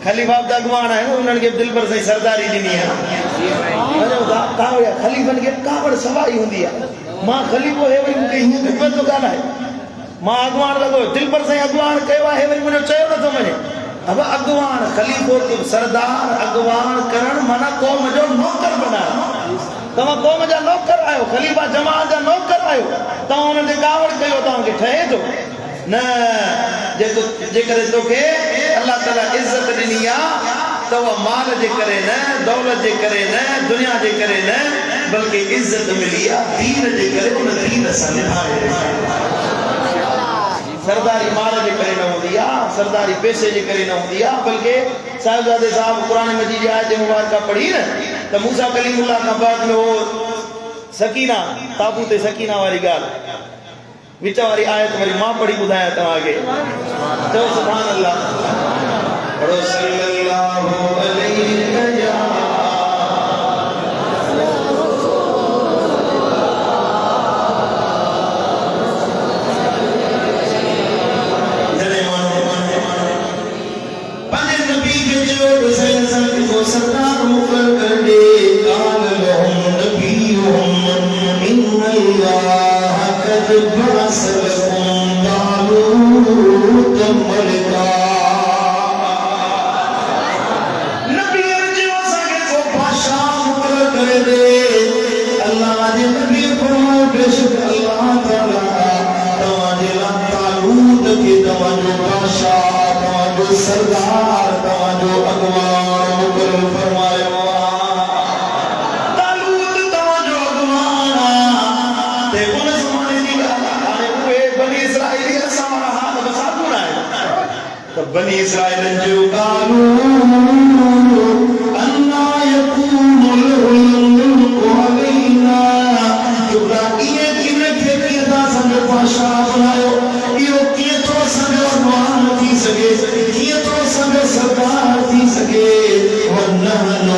ख़लीफ़ा त अॻवान आहिनि, उन्हनि खे दिलि पर साईं सरदारी ॾिनी आहे। ख़लीफ़नि खे कावड़ सवाई हूंदी आहे। मां ख़लीफ़ो हे वरी मूंखे हीअं खपे थो ॻाल्हाए, मां अॻवान लॻो दिलि पर साईं अॻवान कयो आहे, हे वरी मुंहिंजो चयो नथो वञे। अब अॻवान ख़लीफ़ो सरदार अॻवान करण माना क़ौम जो नौकर बनायो। तव्हां क़ौम जा नौकर आहियो, ख़लीफ़ा जमात जा नौकर आहियो, तव्हां हुननि ते कावड़ कयो, तव्हांखे ठहे थो न? जेकॾहिं तोखे अल्लाह ताला इज़त ॾिनी आहे त उहा माल जे करे न, दौलत जे करे न, दुनिया जे करे न, बल्कि इज़त मिली आहे दीन जे करे। उन दीन सां निभाए। सरदारी माल जे करे न हूंदी आहे, सरदारी पैसे जे करे न हूंदी आहे, बल्कि साहिबजादे साहब क़ुरान मजीद जी आयत मुबारका पढ़ी न त मूसा कलीमुल्लाह खां बाद में वो सकीना, ताबूत सकीना वारी ॻाल्हि, विच वारी आयत वरी मां पढ़ी ॿुधायां तव्हांखे चओ सुभान अल्लाह पढ़ो सल्लल्लाहु अलैहि वसल्लम सरकार मुकर कर दे काल लहुम नबीयुहुम इन्नल्लाह कद बअसलकुम तालूत मलिका नबी अर्ज वसाके को बादशाह मुकर कर दे अल्लाह दे नबी फरमाए बेशक अल्लाह ताला तवाजे ला तालूत के तवाजो बादशाह तवाजो सरदार तवाजो अगवा फरमायो तालूत तवाजो अगवाना ते उन ज़माने जी हाणे उहे बनी इसराइली असां वारा हाल बसादू न आहे त बनी इसराइलन जो कानून अन्ना यकूनुल मुल्कु अलैना जुबरा इहे किने खे कीअं संगे बादशाह बनायो इहो कीअं तो संगे अगवान थी सघे कीअं तो संगे सरदार थी सघे वनहनु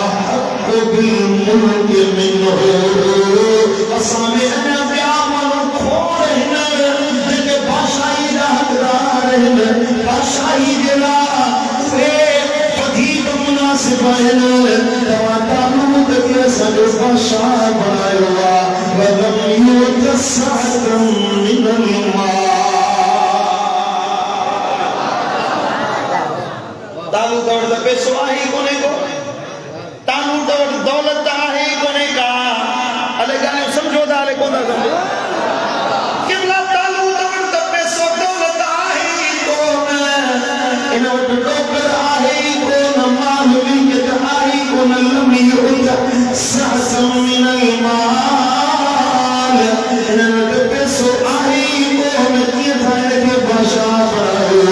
अहक़ बिल-मुल्क मिन्हु असां में अञा ॿिया माण्हू खोड़ आहिनि जेके बादशाही जा हक़दार आहिनि बादशाही जे लाइ उहे वधीक मुनासिब आहिनि तव्हां तालूत खे असांजो बादशाह बणायो आहे वलम युत सअतम मिनल माल तालूत वटि त पैसो आहे ई कोन्हे को तालूत वटि दौलत आहे ई कोन्हे का अले ॻाल्हियूं सम्झो था अले कोन था सम्झो किबला तालूत वटि त पैसो दौलत आहे ई कोन इन वटि नौकर आहे ई कोन माल मिल्कियत आहे ई कोन लम युत सअतम मिनल माल इन वटि पैसो आहे ई कोन कीअं था हिनखे बादशाह बणायो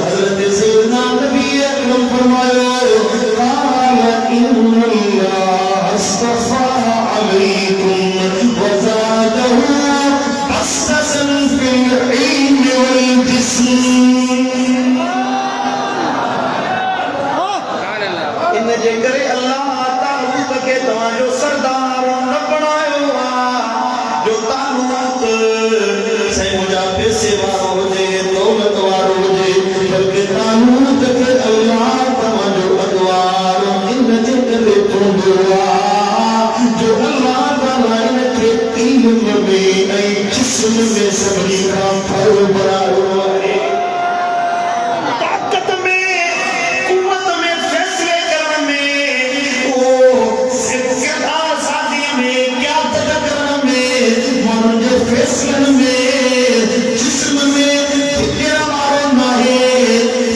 हज़रत सैयदना नबी अकरम फरमायो काल इन्नल्लाह अस्तफ़ा अलैकुम वज़ादहु बस्तन फिल इल्म वल जिस्म इन जे करे अल्लाह तालूत खे तव्हांजो सरदार न बणायो आहे जो तालूत साईं मुंहिंजा पैसे वारो हुजे दौलत वारो हुजे बल्कि तालूत खे अल्लाह तव्हांजो अॻवार इन जे करे चूंडियो आहे जो अल्लाह ताला इनखे इल्म में ऐं जिस्म में सभिनी खां फल बणायो आहे ताक़त में क़ुवत में फ़ैसिले करण में किरदार साज़ी में क़यादत करण में माण्हुनि जे फ़ैसिलनि में जिस्म में फ़िकिर वारो नाहे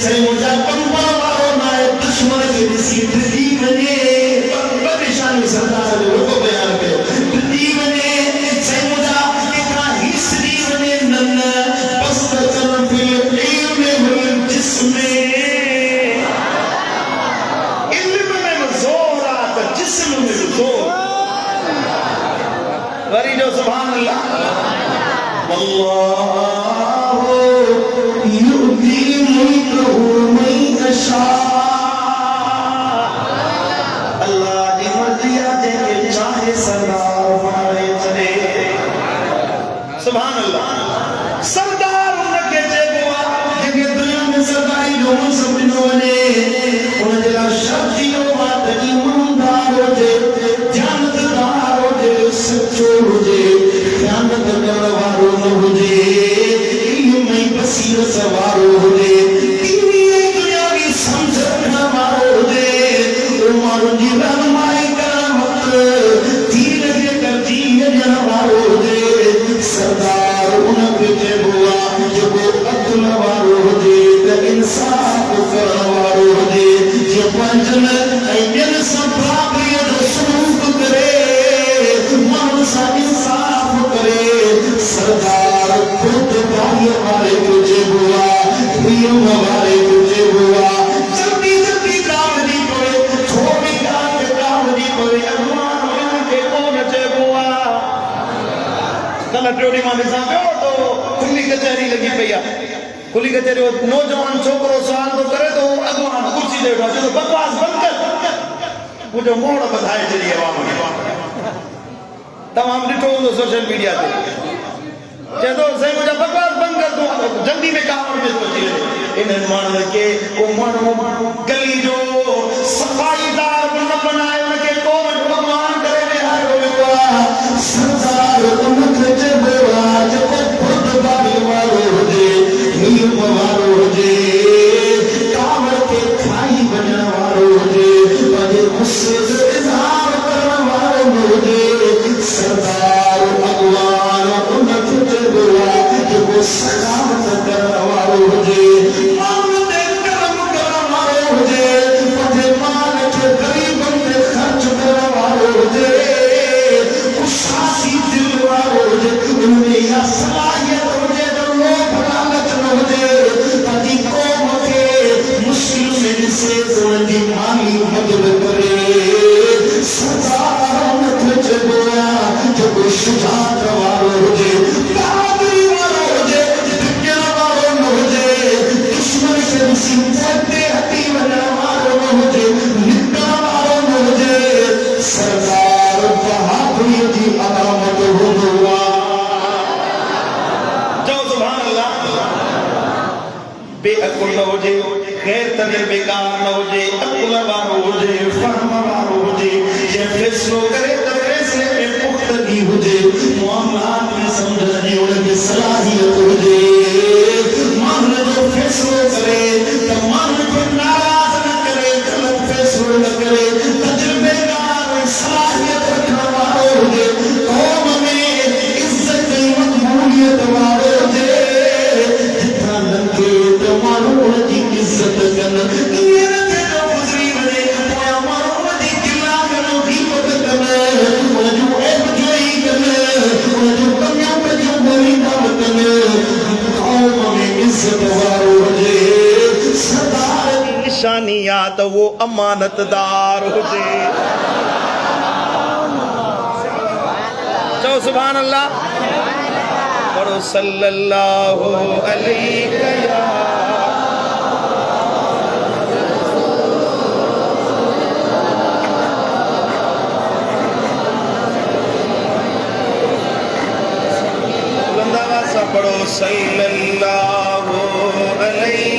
साईं मुंहिंजा कंबण वारो नाहे दुश्मन खे ॾिसी डिॼी वञे ॿ निशानियूं सरदार जो रुॻो बयान कयो डिॼी वञे साईं मुंहिंजा एतिरा हिसरी वञे न बस अचनि फिल इल्म वल जिस्म इल्म में बि ज़ोर आहे त जिस्म में बि ज़ोर वरी जो सुभान अल्लाह अल्लाह युती मुल्कहु मन यशाअ अल्लाह जी मर्ज़ी आहे जंहिंखे चाहे सरदार बणाए छॾे सुभान अल्लाह सरदार उनखे चइबो आहे जंहिंखे दुनिया में सरदारी जो मनसब ॾिनो वञे उनजे लाइ शर्त इहो आहे त ईमानदार हुजे ध्यानतदार हुजे सचो हुजे ख़यानत करण वारो न हुजे इल्म ऐं बसीरत वारो हुजे दीनी ऐं दुनियावी सम्झ रखण वारो हुजे माण्हुनि जी रहनुमाई करण वक़्तु दीन जे तरजीह ॾियण वारो हुजे सरदार उनखे चइबो आहे जेको अदल वारो हुजे त इंसाफ़ करण वारो हुजे जीअं पंहिंजनि ऐं ॿियनि सां बराबरीअ जो सलूक करे माण्हुनि सां इंसाफ़ करे सरदार खुद वारे को चइबो आहे खुली के तेरे नौजवान छोकरो सवाल तो करे तो अगवान कुर्सी दे उठा चलो बकवास बंद कर मुझे मोड़ बधाए चली आवाम तमाम डिठो सोशल मीडिया पे चलो सही मुझे बकवास बंद कर दूं जल्दी में काम में तो चले इन मान के को मानो गली जो सफाईदार बन बनाए उनके को भगवान करे में हर सरदार उनके जबवा जब खुद बारी वालो दे नीम वालो दे काम के खाई बनने वालो दे बड़े गुस्से से इजहार करने वालो दे सरदार भगवान उनके जबवा जब सलामत करने वालो दे मांगते कर्म करने वालो दे बड़े मान के गरीबों में खर्च करने वालो दे उसासी दिल वालो दे उनमें या सलाहियत हो दे जो लोग लालच न हो दे पति कौम के मुश्किल में से उनकी माली मदद करे सरदार उनके जबवा जब शुजात वालो दे बहादुरी वालो दे विज्ञान वालो न दे दुश्मन से मुसीबत दे हटी बना वालो न दे निकला वालो न दे सरदार बहादुरी की अलामत हुआ जो सुभान अल्लाह बेअकुल न हो जे गैर तजुर्बेकार न हो जे अकुल वालो हो जे फहम वालो हो जे ये फैसलो करे तो फैसले में पुख्तगी हो जे मामलात में समझने उनकी सलाहियत हो जे मामले जो फैसलो करे तो मामले को नाराज न करे गलत फैसलो न करे तजुर्बेकार सलाहियत रखने वाले हो जे कौम में इज्जत की मकबूलियत वाले हो जे जितना लंके तो मानो उनकी इज्जत करना ये न जो गुजरी बने तो मानो उनकी किला करो की मदद करना जो एक जोई करना जो कन्या पे जो बड़ी काम करना कौम में इज्जत वाले हो जे सरदार की निशानियां तो वो अमानतदार हो जे तो सुभान अल्लाह पढ़ो सल्लल्लाहु अलैहि या पढ़ो सल्लल्लाहु अलैहि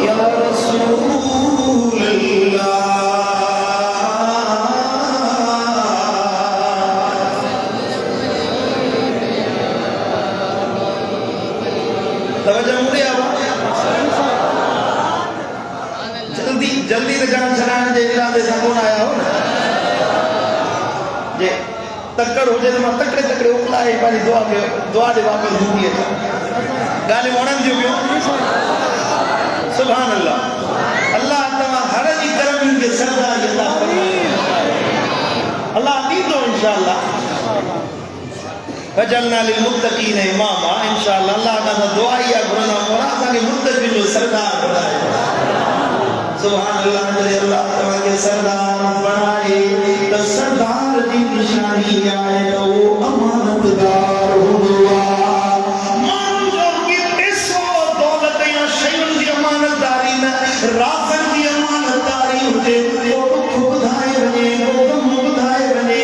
या रसूल अल्लाह तवज्जो मुड़े जल्दी जल्दी जान छड़ाने जे इरादे सां कोन आया हो जे तकड़ हो जे मां तकड़े तकड़े उकलाए पानी दुआ दे वापस हूंदी है गाली वणन जो सुभान अल्लाह अल्लाह तमा हर जी करम के सरदार अल्लाह अल्लाह दी दो इंशाअल्लाह वजलना लिल मुत्तकीन इमामा इंशाअल्लाह अल्लाह का दुआ या गुरना मोरा के मुत्तकीन जो सरदार बनाए सुभान अल्लाह जल्ले अल्लाह तमा के सरदार बनाए तो सरदार की निशानी आए तो वो अमानतदार हुआ मान जो की पैसो दौलत या शयूं की अमानतदारी न राज़न की अमानतदारी हुजे वो दुख बुधाए वने वो गम बुधाए वने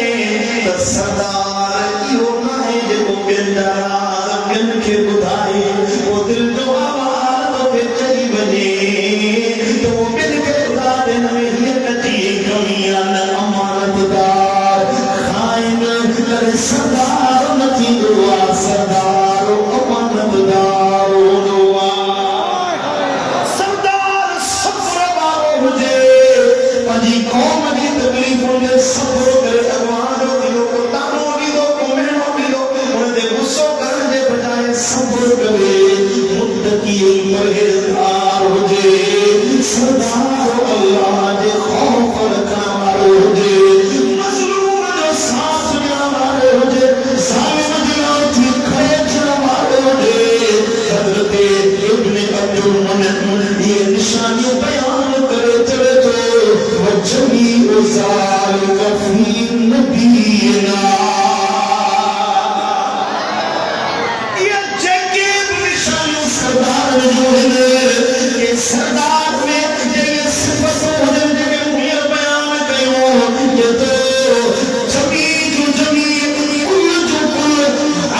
तो सरदार इहो न है जो बिंदा गन के बुधाए वो दिल जो आवाज़ तो चली वने तो वो बिन के बुधा देन में ये कची कमियां न अमानतदार सरदार नथी दुआ सरदार अमानतदार दुआ सरदार सब्र वारो हुजे पंहिंजी कौम जी तकलीफ़ुनि जो सब्र करे अॻवान जो दिलो को तानो ॾींदो को महनो ॾींदो उन ते गुस्सो करण जे बजाए सब्र सरदार में ये सिफत हुजूर के मुहिर बयान कयो ये तो जमी जो जमी कुल जो कुल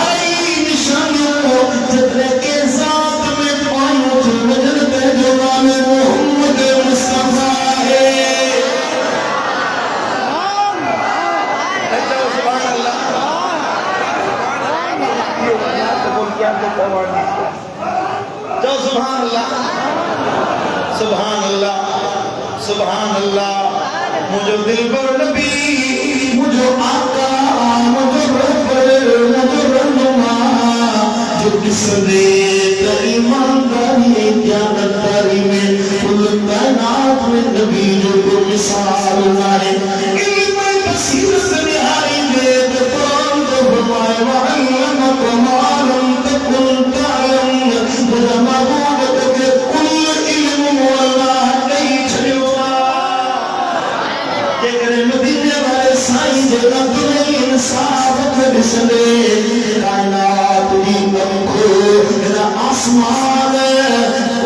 आई निशानियों जितने के साथ में पायो जो वजन पे जो नाम मोहम्मद मुस्तफा है। सुभान अल्लाह। तो सुभान अल्लाह, सुभान अल्लाह, सुभान अल्लाह। मुझे दिलबर नबी, मुझे आका, मुझे रहबर, मुझे रहनुमा, जो किसने तेरी ईमानदारी जानदारी में कुल कायनात में नबी जो को मिसाल लाए इल्म बसीरत निहारी दे तो कुरान को फरमाए वअल्लम कमालम तकुल तायम मुझे महबूब के कुल इल्म अल्लाह नहीं छुआ के करे मदीने वाले साईं जे दुनिया इंसाफ में दिसने कायनात दी को मेरा आसमान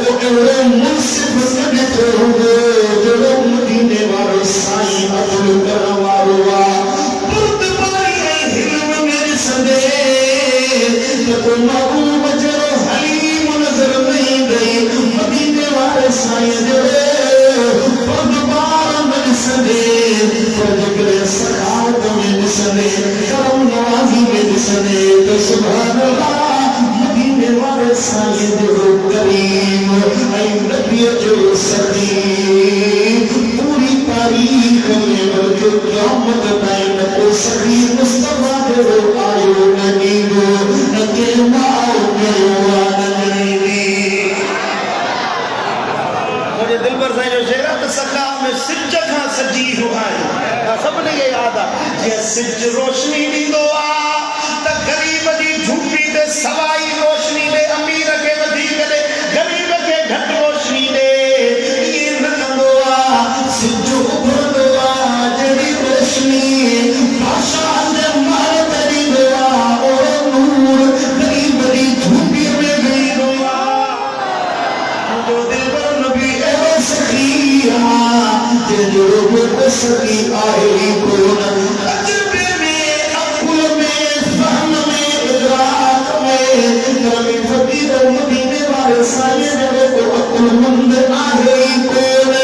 वो एवरे मुनसिफ कदे तो जो मदीने वाले साईं अब्दुल करम वाला बुर्द पाई है हिल्म मेरे सदे तो महबूब जरो हलीम नजर नहीं गई मदीने वाले साईं जो बुर्द पार मेरे सदे फजर सखावत में दिसने करम नवाजी में दिसने तो सुभान अल्लाह मदीने वाले साईं जो करीम ऐ नबी जो सदी पूरी तारीख में जो क़यामत ताईं को सही मुस्तफा जो आयो नबी को न के माओ मेरा नबी। मुझे दिलबर साईं जो शेर है सखा में सिज खां सजी हुआ है सबने ये याद आ जे सिज रोशनी दींदो आ त गरीब दी झूठी ते सवाई रोशनी दे अमीर के वधीक दे गरीब के घट रोशनी दे ये न कंदो आ सिज उभरदो आ जड़ी रोशनी बादशाह दे महल तेरी दुआ ओ नूर गरीब दी झूठी में गई दुआ जो दिलबर नबी ए सखिया जे जो सकी आए कौन अजबे में अकुल में फहम में इदराक में नबी फकीर मदीने वाले साईं जब को अकुलमंद आए कौन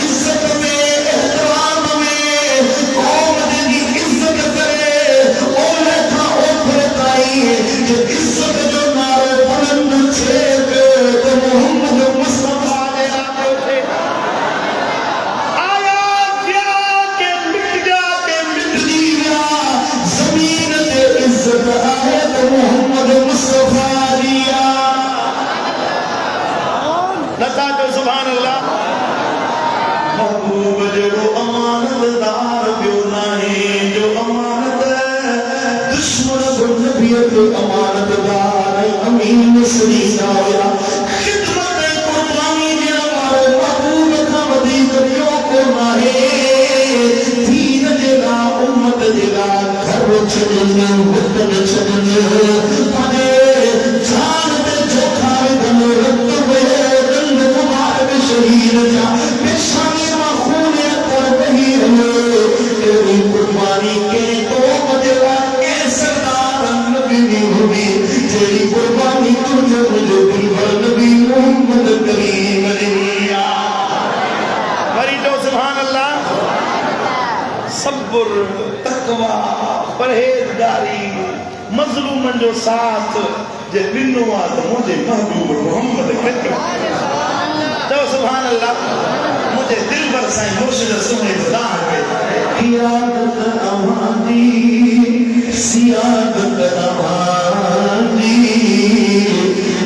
इज्जत में एहतराम में कौम दी इज्जत करे ओ लेखा ओ फरताई जो इज्जत जो नारे बुलंद छे तो मोहम्मद मुस्तफा ने आके थे मोहम्मद मुस्तफा दिया लता तो सुभान अल्लाह महबूब जो अमानतदार क्यों नहीं जो अमानत दुश्मन नबी के अमानतदार अमीन सरीना या खिदमत कुर्बानी दे हमारे महबूब का वदीक क्यों को माहे दीन देना उम्मत देना घर चलना वतन चलना पाने जान पे जोखा दम रक्त में रंग कुमार में शहीद जा पेशानी में खून कर नहीं हो तेरी कुर्बानी के तो बदला ए सरदार नबी हुई तेरी कुर्बानी तुझे मुझे दिलबर नबी मोहम्मद करीम लिया मरी तो सुभान अल्लाह सब्र तकवा परहेजगारी मजलूमन जो साथ जे बिन्नो आ तो मुझे महबूब मोहम्मद करीम तो सुभान अल्लाह मुझे दिलबर साईं मुर्शिद सुने खुदा पे कियादत अमानी सियादत अमानी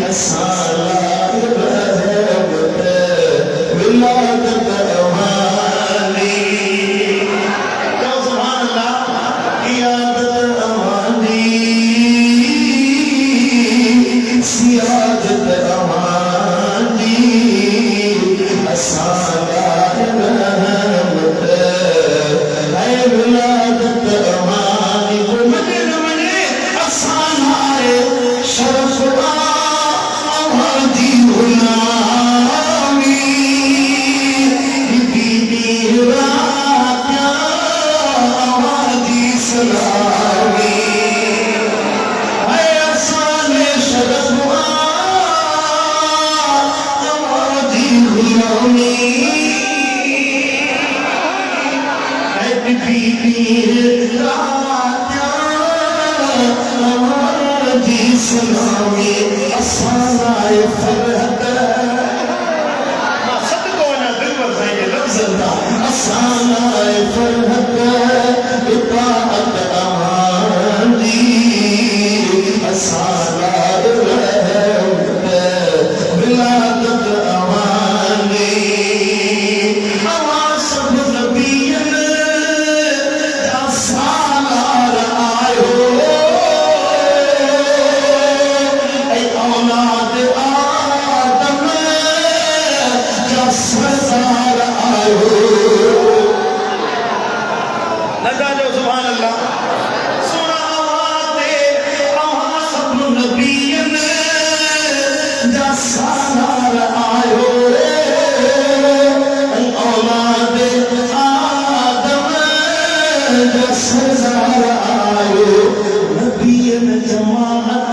असाला रहमत विलादत अमानी तो सुभान अल्लाह कियादत अमानी सियादत अमानी असाला रहमत है विलादत अमानी को मने असाला शरफ अमानी गुलामी सलामी असानाए फरहत सदको ना दिल पर जाएंगे लफ्ज़ असानाए फरहत इताअत अमानी असानाए रहमत विलादत अमानी अवा सब नबियन दा सालार आयो ऐ औलाद आदम जा सरदार आयो लगा जो सुभान अल्लाह सुना आवाज़े अवा सब नबियन दा सालार आयो ऐ औलाद आदम जा सरदार आयो नबियन जमात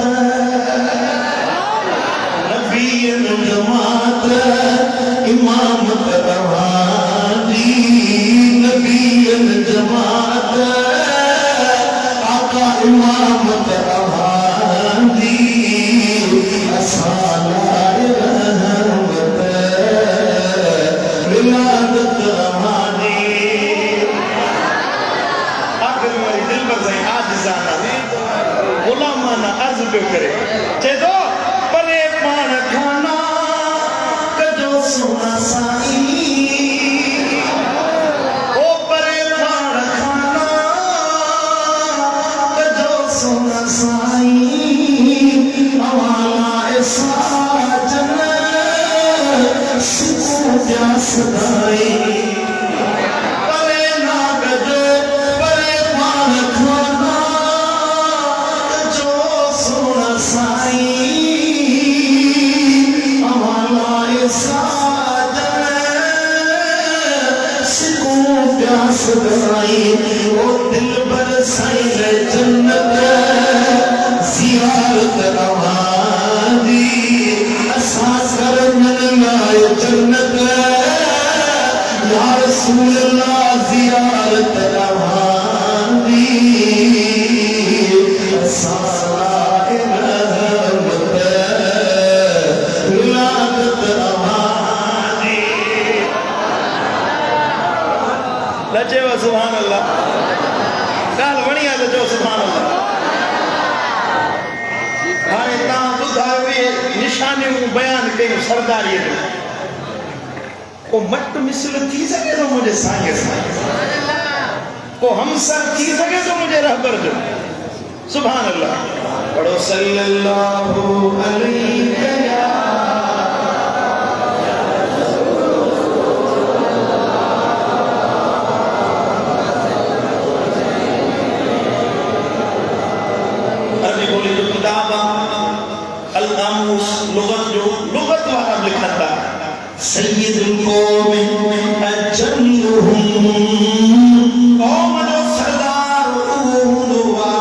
नबियन जमात इमामत रवानी नबियन जमात आका इमामत रवानी असानाए रहमत विलादत रवानी आखिर मेरी दिल पर से आज जाना गुलामाना अर्ज पे करे चेतो परे पान खाना कजो सोना साई ओ परे पान खाना कजो सोना साई अवाला साजन सुको प्यास दाई परे ना कजो परे पान खाना कजो सोना साई अवाला साजन सुको प्यास दाई ओ दिल बरसाई जन्नत जियारत रवानी असा करन लाए जन्नत या रसूल अल्लाह जियारत रवानी असा लाए रहमत विलादत रवानी लचे व सुभान अल्लाह काल वणिया लचो सुभान अल्लाह हाणे तव्हां ॿुधायो निशानियूं बयान कयूं सरदारीअ जूं को मट मिसल थी सघे थो मुंहिंजे साईं सां को हमसर थी सघे थो मुंहिंजे रहबर जो सुभान अल्लाह पढ़ो सल्लल्लाहु अलैहि अरबी बोली जो किताब अल कामूस लुगत जो लुगत वाला लिखता सय्यदुल कौम अजल्लुहुम कौम जो सरदार उहुवा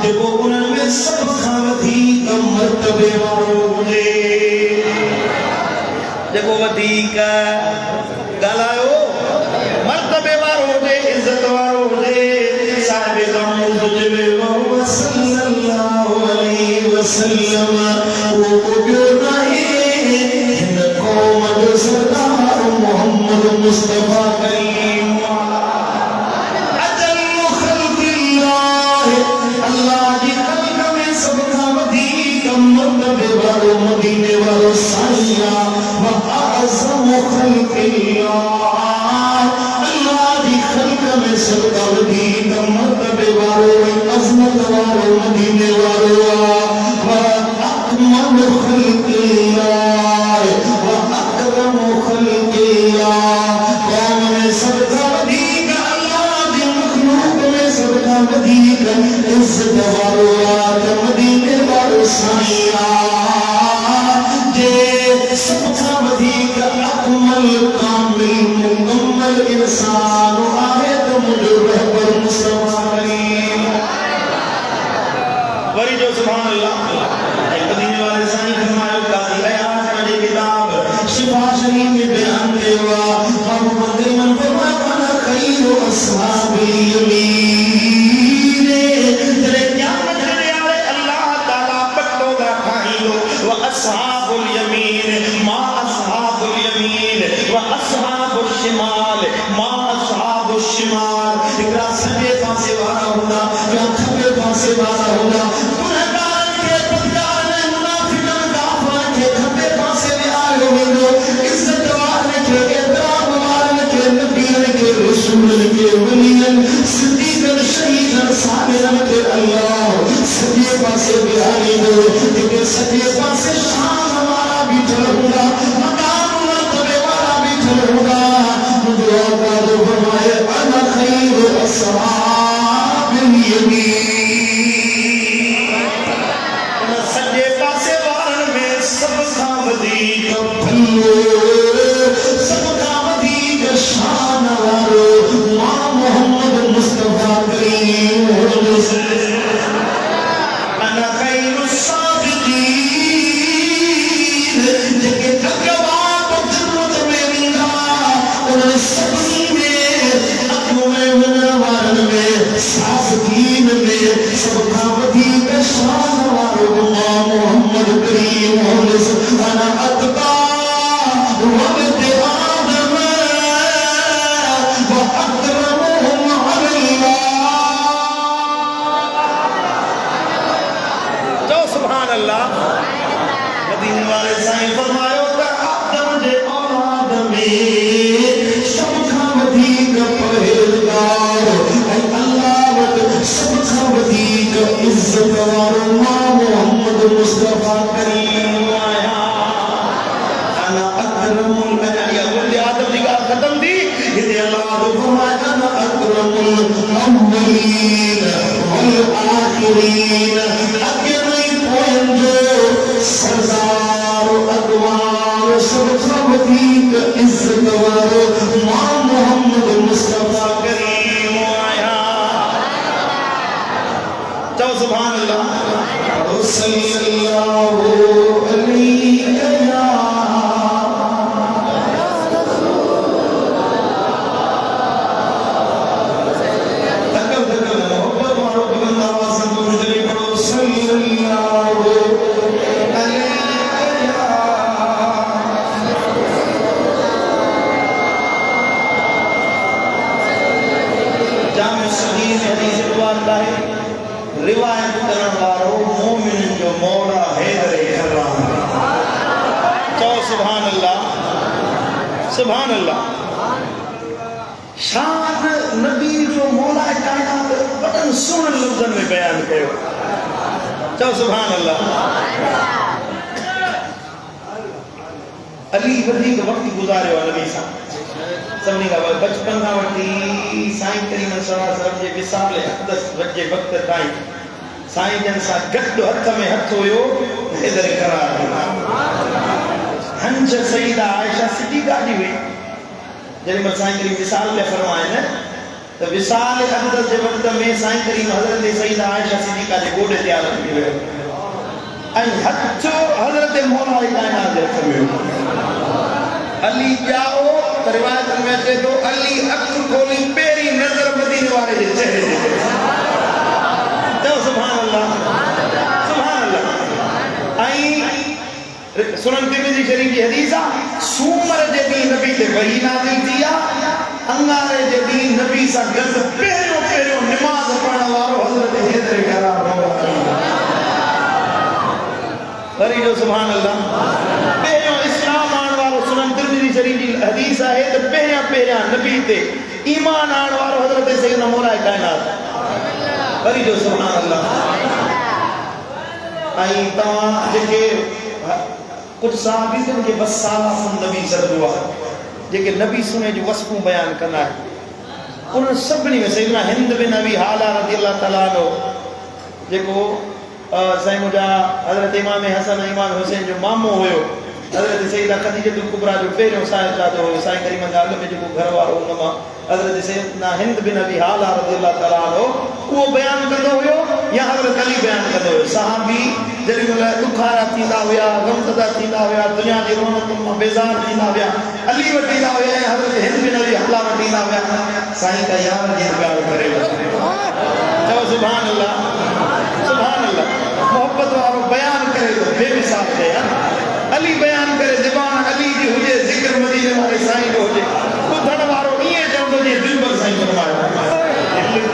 जेको उन्हनि में सब खां वधीक मर्तबे वारो हुजे जेको वधीक ॻाल्हायो मर्तबे वारो हुजे इज़त वारो हुजे साहिब कामूस हुजे सल्लल्लाहु अलैहि वसल्लम वो ॿियो नाहे हिन क़ौम जो सरदार मोहम्मद मुस्तफ़ा करीम अजल्लु ख़ल्क़िल्लाह अल्लाह जी ख़ल्क़ में सब खां वधीक मर्तबे वारो मदीने वारो साईं व अअज़मु ख़ल्क़िल्लाह अल्लाह जी ख़ल्क़ में सब खां वधीक मर्तबे वारो अज़मत वारो मदीने वारो व अकमलु ख़ल्क़िल्लाह व अकरमु ख़ल्क़िल्लाह कौम में सब खां वधीक अल्लाह जी मख़लूक़ में सब खां वधीक इज़्ज़त वारो मदीने वारो साईं जे सब खां वधीक अकमल कामिल मुकम्मल इंसान आहे त मुंहिंजो रहबर मुस्तफ़ा करीम वरी जो सुभान अल्लाह मदीने वाले साईं फरमायो काज़ी अयाज़ पंहिंजी किताब शिफा शरीफ में बयान कयो आहे बाबू मंदिर में फरमायो अना खैरु अस्हाबी यमीन जॾहिं क़यामत जे ॾियारे अल्लाह ताला पटो व अस्हाबुल यमीन मा अस्हाबुल यमीन व अस्हाबुश शिमाल मा अस्हाबुश शिमाल। इकरा सजे पासे वाला होगा या खब्बे पासे वाला होगा। गुनहगार के पत्कार में मुनाफिक काफर के खब्बे पासे भी आए होंगे। इज्जत वाले के इकराम वाले के नबी के रसूल के वलियन सिद्दीक शहीद साबिर के अल्लाह सजे पासे भी आए हो। लेकिन सजे पासे शान वाला भी चलूंगा, मकाम मर्तबे वाला भी चलूंगा। मुझे आका जो फरमाए अना खैर अस्हाबिल यमीन। सजे पासे वारन में सब खां वधीक भलो, सब खां वधीक शान वारो मां मोहम्मद मुस्तफा करीम अना खैर साबिकीन। जेके अगवान जन्नत में वेंदा उन सभी में अगु में वञण वारन में साबिकीन में सब खां वधीक शान वारो मां मोहम्मद करीम अना अतबा वक़्त आदम व अकरमुहुम अलैहि। तो सुभान अल्लाह। मदीने वाले साईं फरमायो त आदम जे औलाद में सब खां वधीक परहेज़गार ऐं अल्लाह वटि सब खां वधीक इज्जत वारो मां मोहम्मद मुस्तफा करीम आया। अना अकरमुल अनबिया आदम जी का खत्म थी इते अल्लाह जो फरमाया अना अकरमुल अव्वलीन वल आखिरीन। अगे नहीं पोयन जो सरदार अगवार सब खां वधीक इज्जत वारो मां मोहम्मद मुस्तफा करीम आया। तो सुभान अल्लाह। सल्लल्लाहु अलैहि या रिवायत करने वालों मोमिन जो मौला हैदर करराम। तो सुभान अल्लाह सुभान अल्लाह। शान नबी जो मौला कायनात वतन सुन लफ्ज़न में बयान कयो। तो सुभान अल्लाह। अली वधीक वक्त गुजारियो नबी सां सभिनी खां बचपन खां वठी साईं करीम सल्लल्लाहु अलैहि वसल्लम जे विसाल अक़दस जे वक़्त ताईं साईं जन सां गॾु हथ में हथ हुयो हैदर करार। हंज सईदा आयशा सिद्दीक़ा जी हुई जॾहिं महिल साईं करीम विसाल में फरमाइनि त विसाल अक़दस जे वक़्त में साईं करीम हज़रत सईदा आयशा सिद्दीक़ा जे गोॾे ते आराम थी वियो ऐं हथ हज़रत मौला कायनात जे हथ में हुयो। अली ॼाओ त रिवायत में अचे थो अली अखि खोली पहिरीं नज़र मदीने वारे जे चेहरे ते। तो सुभान अल्लाह सुभान अल्लाह। ऐं सुनन तिरमिज़ी शरीफ जी हदीस आहे सूमर जे ॾींहुं नबी ते वही नाज़िल थी आहे। अंगारे जे ॾींहुं नबी सां गॾु पहिरियों निमाज़ पढ़ण वारो हज़रत हैदर करार वरी जो सुभान अल्लाह। पहिरियों इस्लाम आणण वारो सुनन तिरमिज़ी शरीफ जी हदीस आहे त पहिरियां नबी ते ईमान आणण वारो हज़रत सैयदना मौला कायनात। वरी जो सुभान अल्लाह। ऐं तव्हां जेके कुछ सहाबी के वसाफ़ नबी ज़रूर आहे जेके नबी सुने जो वसफ़ूं बयान कंदा आहिनि उन सभिनी में सैयदना हिंद बिन अबी हाला रज़ी अल्लाह तआला अन्हु जेको साईं मुंहिंजा हज़रत इमाम हसन इमाम हुसैन जो मामो हुयो हज़रत सैयदा खदीजतुल कुबरा जो पहिरियों साहिबजादो हुयो साईं करीम जे अॻ में जेको घर वारो हुन मां हज़रत सैयदना हिंद बिन अबी हाला रज़ी अल्लाह तआला अन्हु उहो बयान कंदो हुयो या हज़रत अली बयान कंदो हुयो। सहाबी जेॾी महिल ॾुखारा थींदा हुया गमज़दा थींदा हुया दुनिया जी रौनकुनि मां बेज़ार थींदा हुया अली वटि ईंदा हुया ऐं हज़रत हिंद बिन अबी हाला वटि ईंदा हुया साईं का यार जी ॻाल्हि करे चओ सुभान अल्लाह सुभान अल्लाह। मोहब्बत वारो बयान करे थो बेमिसाल थिए।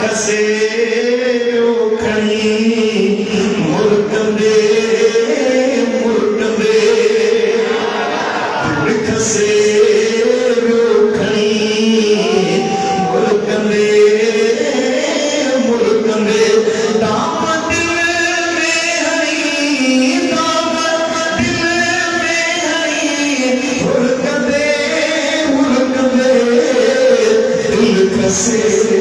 खसे खड़ी मुल्क दे दिल खसे खड़ी मुल्क दे दाम दिल में हरी दाम दिल में हरी मुल्क दे दिल खसे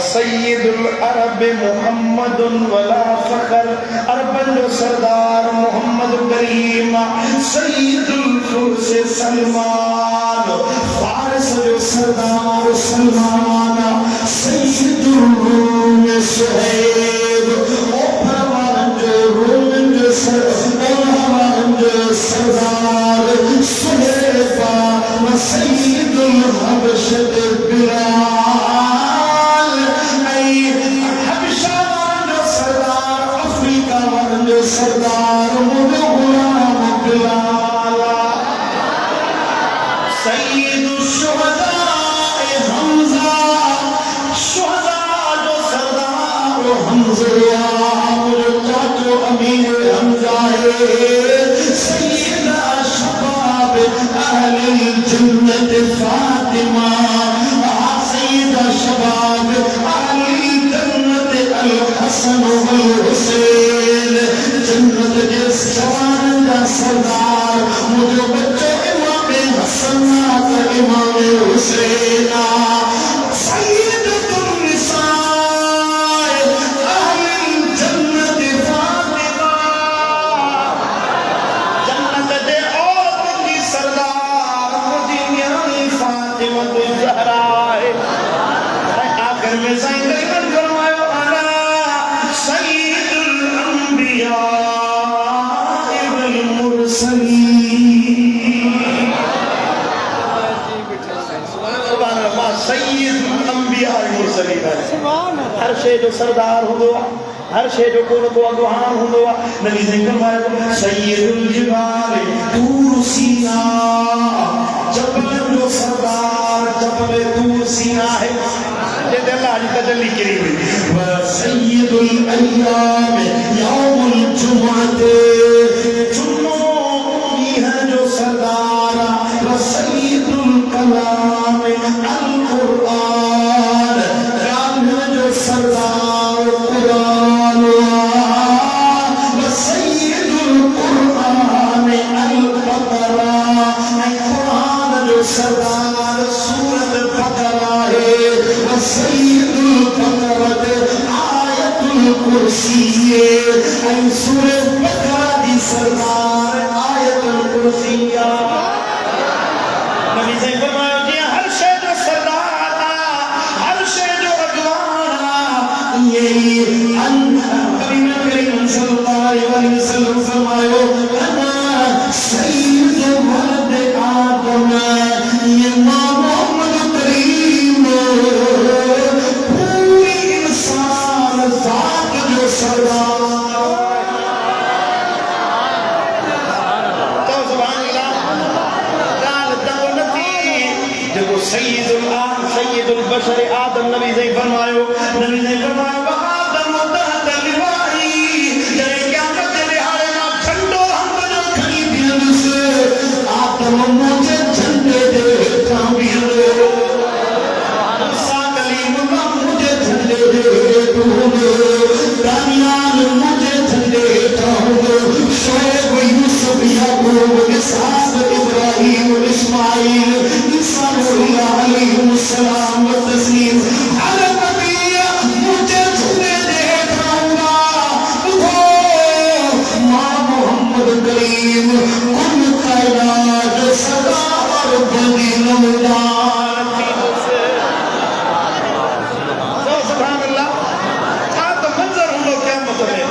सय्यदुल अरब मुहम्मदुन वला फखर अरबन जो सरदार मोहम्मद करीम सय्यदुल फुरस सलमान फारस जो सरदार सलमान सय्यदुल रूम सुहैब ओपरवान जो रूम जो सरदार सुहैबा सय्यदुल हबशत बिलाल सरदार गुलाम बिलाल सय्यदु शुहदा हमजा शुहदा जो सरदार हमजा मुल्का जो अमीर हमजा है सय्यदा शबाब अहले जन्नत फातिमा सय्यदा शबाब हसन वल हुसैन जन्नत के जवान का सरदार मुझे बच्चे इमाम हसन का इमाम हुसैन सय्यदुन निसाए अहलिल जन्नत फातिमा जन्नत दे औरतों की सरदार मुझे न्यारी फातिमा ज़हरा है आखिर में सैयद फरमायो अना सय्यदुल अंबिया वल मुरसलीन सय्यदुल अंबिया वल मुरसलीन हर शे जो सरदार होंदो हर शे जो कोन को अगवान होंदो नबी ने फरमायो सय्यदुल जिबाल तूर सीना जबल जो सरदार जबल तूर सीना है ये अल्लाह की तजल्ली करी हुई व सय्यदुल अय्याम यौमुल जुमअते जुम्मो की है जो सरदार व सय्यदुल कलाम अल कुरान कलाम है जो सरदार कुरान व सय्यदुल कुरान अल बकरा कुरान जो सरदार सूरत बकरा है व सय्यदुल बकरत आयतुल कुर्सी है सूरत बकरा दी सरदार आयतुल कुर्सी नबी से फरमाया कि हर शे जो सरदार हर शे जो अगवान ये नबी करीम सल्लल्लाहु अलैहि वसल्लम फरमायो अना सय्यद वलद आदम ये मां मोहम्मद करीम पूरी इंसान जात जो सरदार तो सुभान अल्लाह गाल दौलती जो सय्यदुल बशर आदम नबी ने फरमायो आदम तहत लिवाई जरे क़यामत के लिहाज़े ना झंडो हम जो खड़ी बियन से आदम मुझे झंडे दे काबिल मूसा कलीमुल्लाह मुझे झंडे दे दूंगे दानियाल मुझे झंडे देता शोएब यूसुफ याकूब इसहाक इब्राहीम इस्माइल ईसा अलैहिस्सलाम व तस्लीम हर नबी मुझे झंडे देता वो मां मोहम्मद करीम कुल कायनात सरदार बनी नमदार से तो सुभान अल्लाह था तो मंजर हुंदो क़यामत में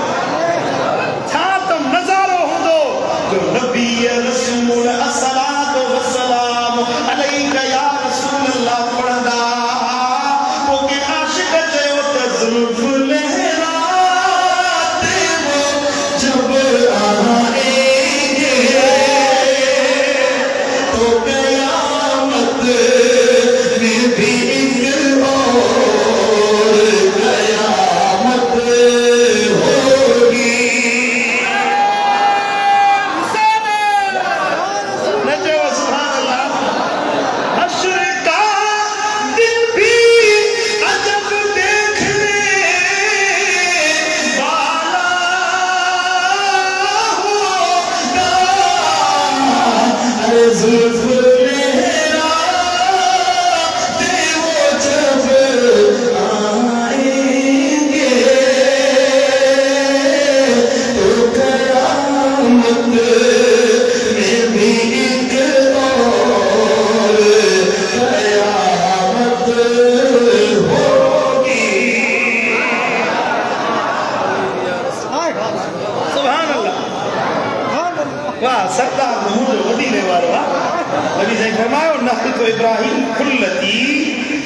था तो नजारो हुंदो जो नबी रसूल अस्सलातु वस्सलाम अलैका या रसूल अल्लाह पढ़दा वो के आशिक चयो त जुल्फ लहराते वो जब आएंगे तो क़यामत में भी एक और क़यामत होगी नजो सुभान अल्लाह हश्र का दिन भी अजब देखने वाला होगा अरे जुल्फ लहराते वो जब आएंगे तो क़यामत में भी एक और क़यामत होगी सुभान अल्लाह वाह सरदार महमूद वदीले वारो नबी ने फरमायो नहल तो इब्राहिम खुल्लती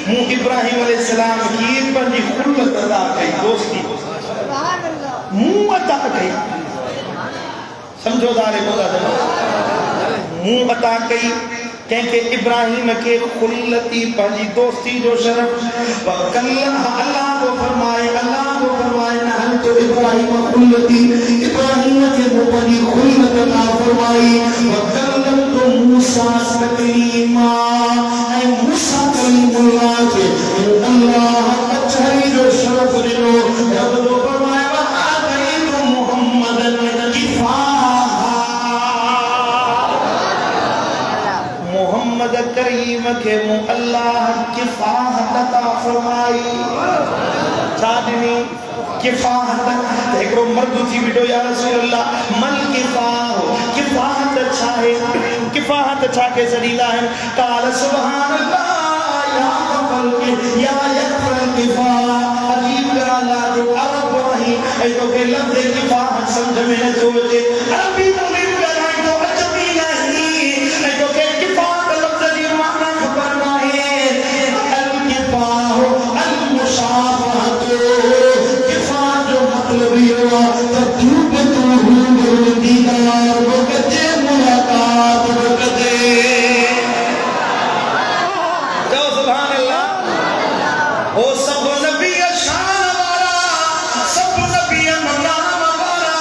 मु इब्राहिम अलैहिस्सलाम की पंजी खुल्लत अदा कई दोस्ती मुंह अता कई समझोदारे बोला मुंह अता कई के इब्राहिम के खुल्लती पंजी दोस्ती जो शरफ अल्लाह को फरमाए नहल तो इब्राहिम खुल्लती इब्राहिम के पंजी खुल्लत अता फरमाई वकल्लम तो मूसा तकलीमा ऐ मूसा कलीमुल्लाह के अल्लाह अच्छा जो शरफ दिनो जब तो फरमाए करीम के मु अल्लाह किफाहत अता फरमाई चादनी किफाहत एकरो मर्द थी बिटो या रसूल अल्लाह मल किफाहत चाहे किफाहत चाके सदीला है काल सुभान अल्लाह या कफल या यकफल किफा अजीब कराला जो अरब वही ए तो के लफ्ज किफाहत समझ में न सोचे अरबी तकलीफ कराई तो अजबी नहीं ए तो के किफाहत लफ्ज दी माना खबर नहीं अल किफाह अल मुशाफहत किफा जो मतलब हुआ तूब तू दीदार वकते मुलाकात वकते जो सुभान अल्लाह ओ सब नबी शान वाला सब नबी मकाम वाला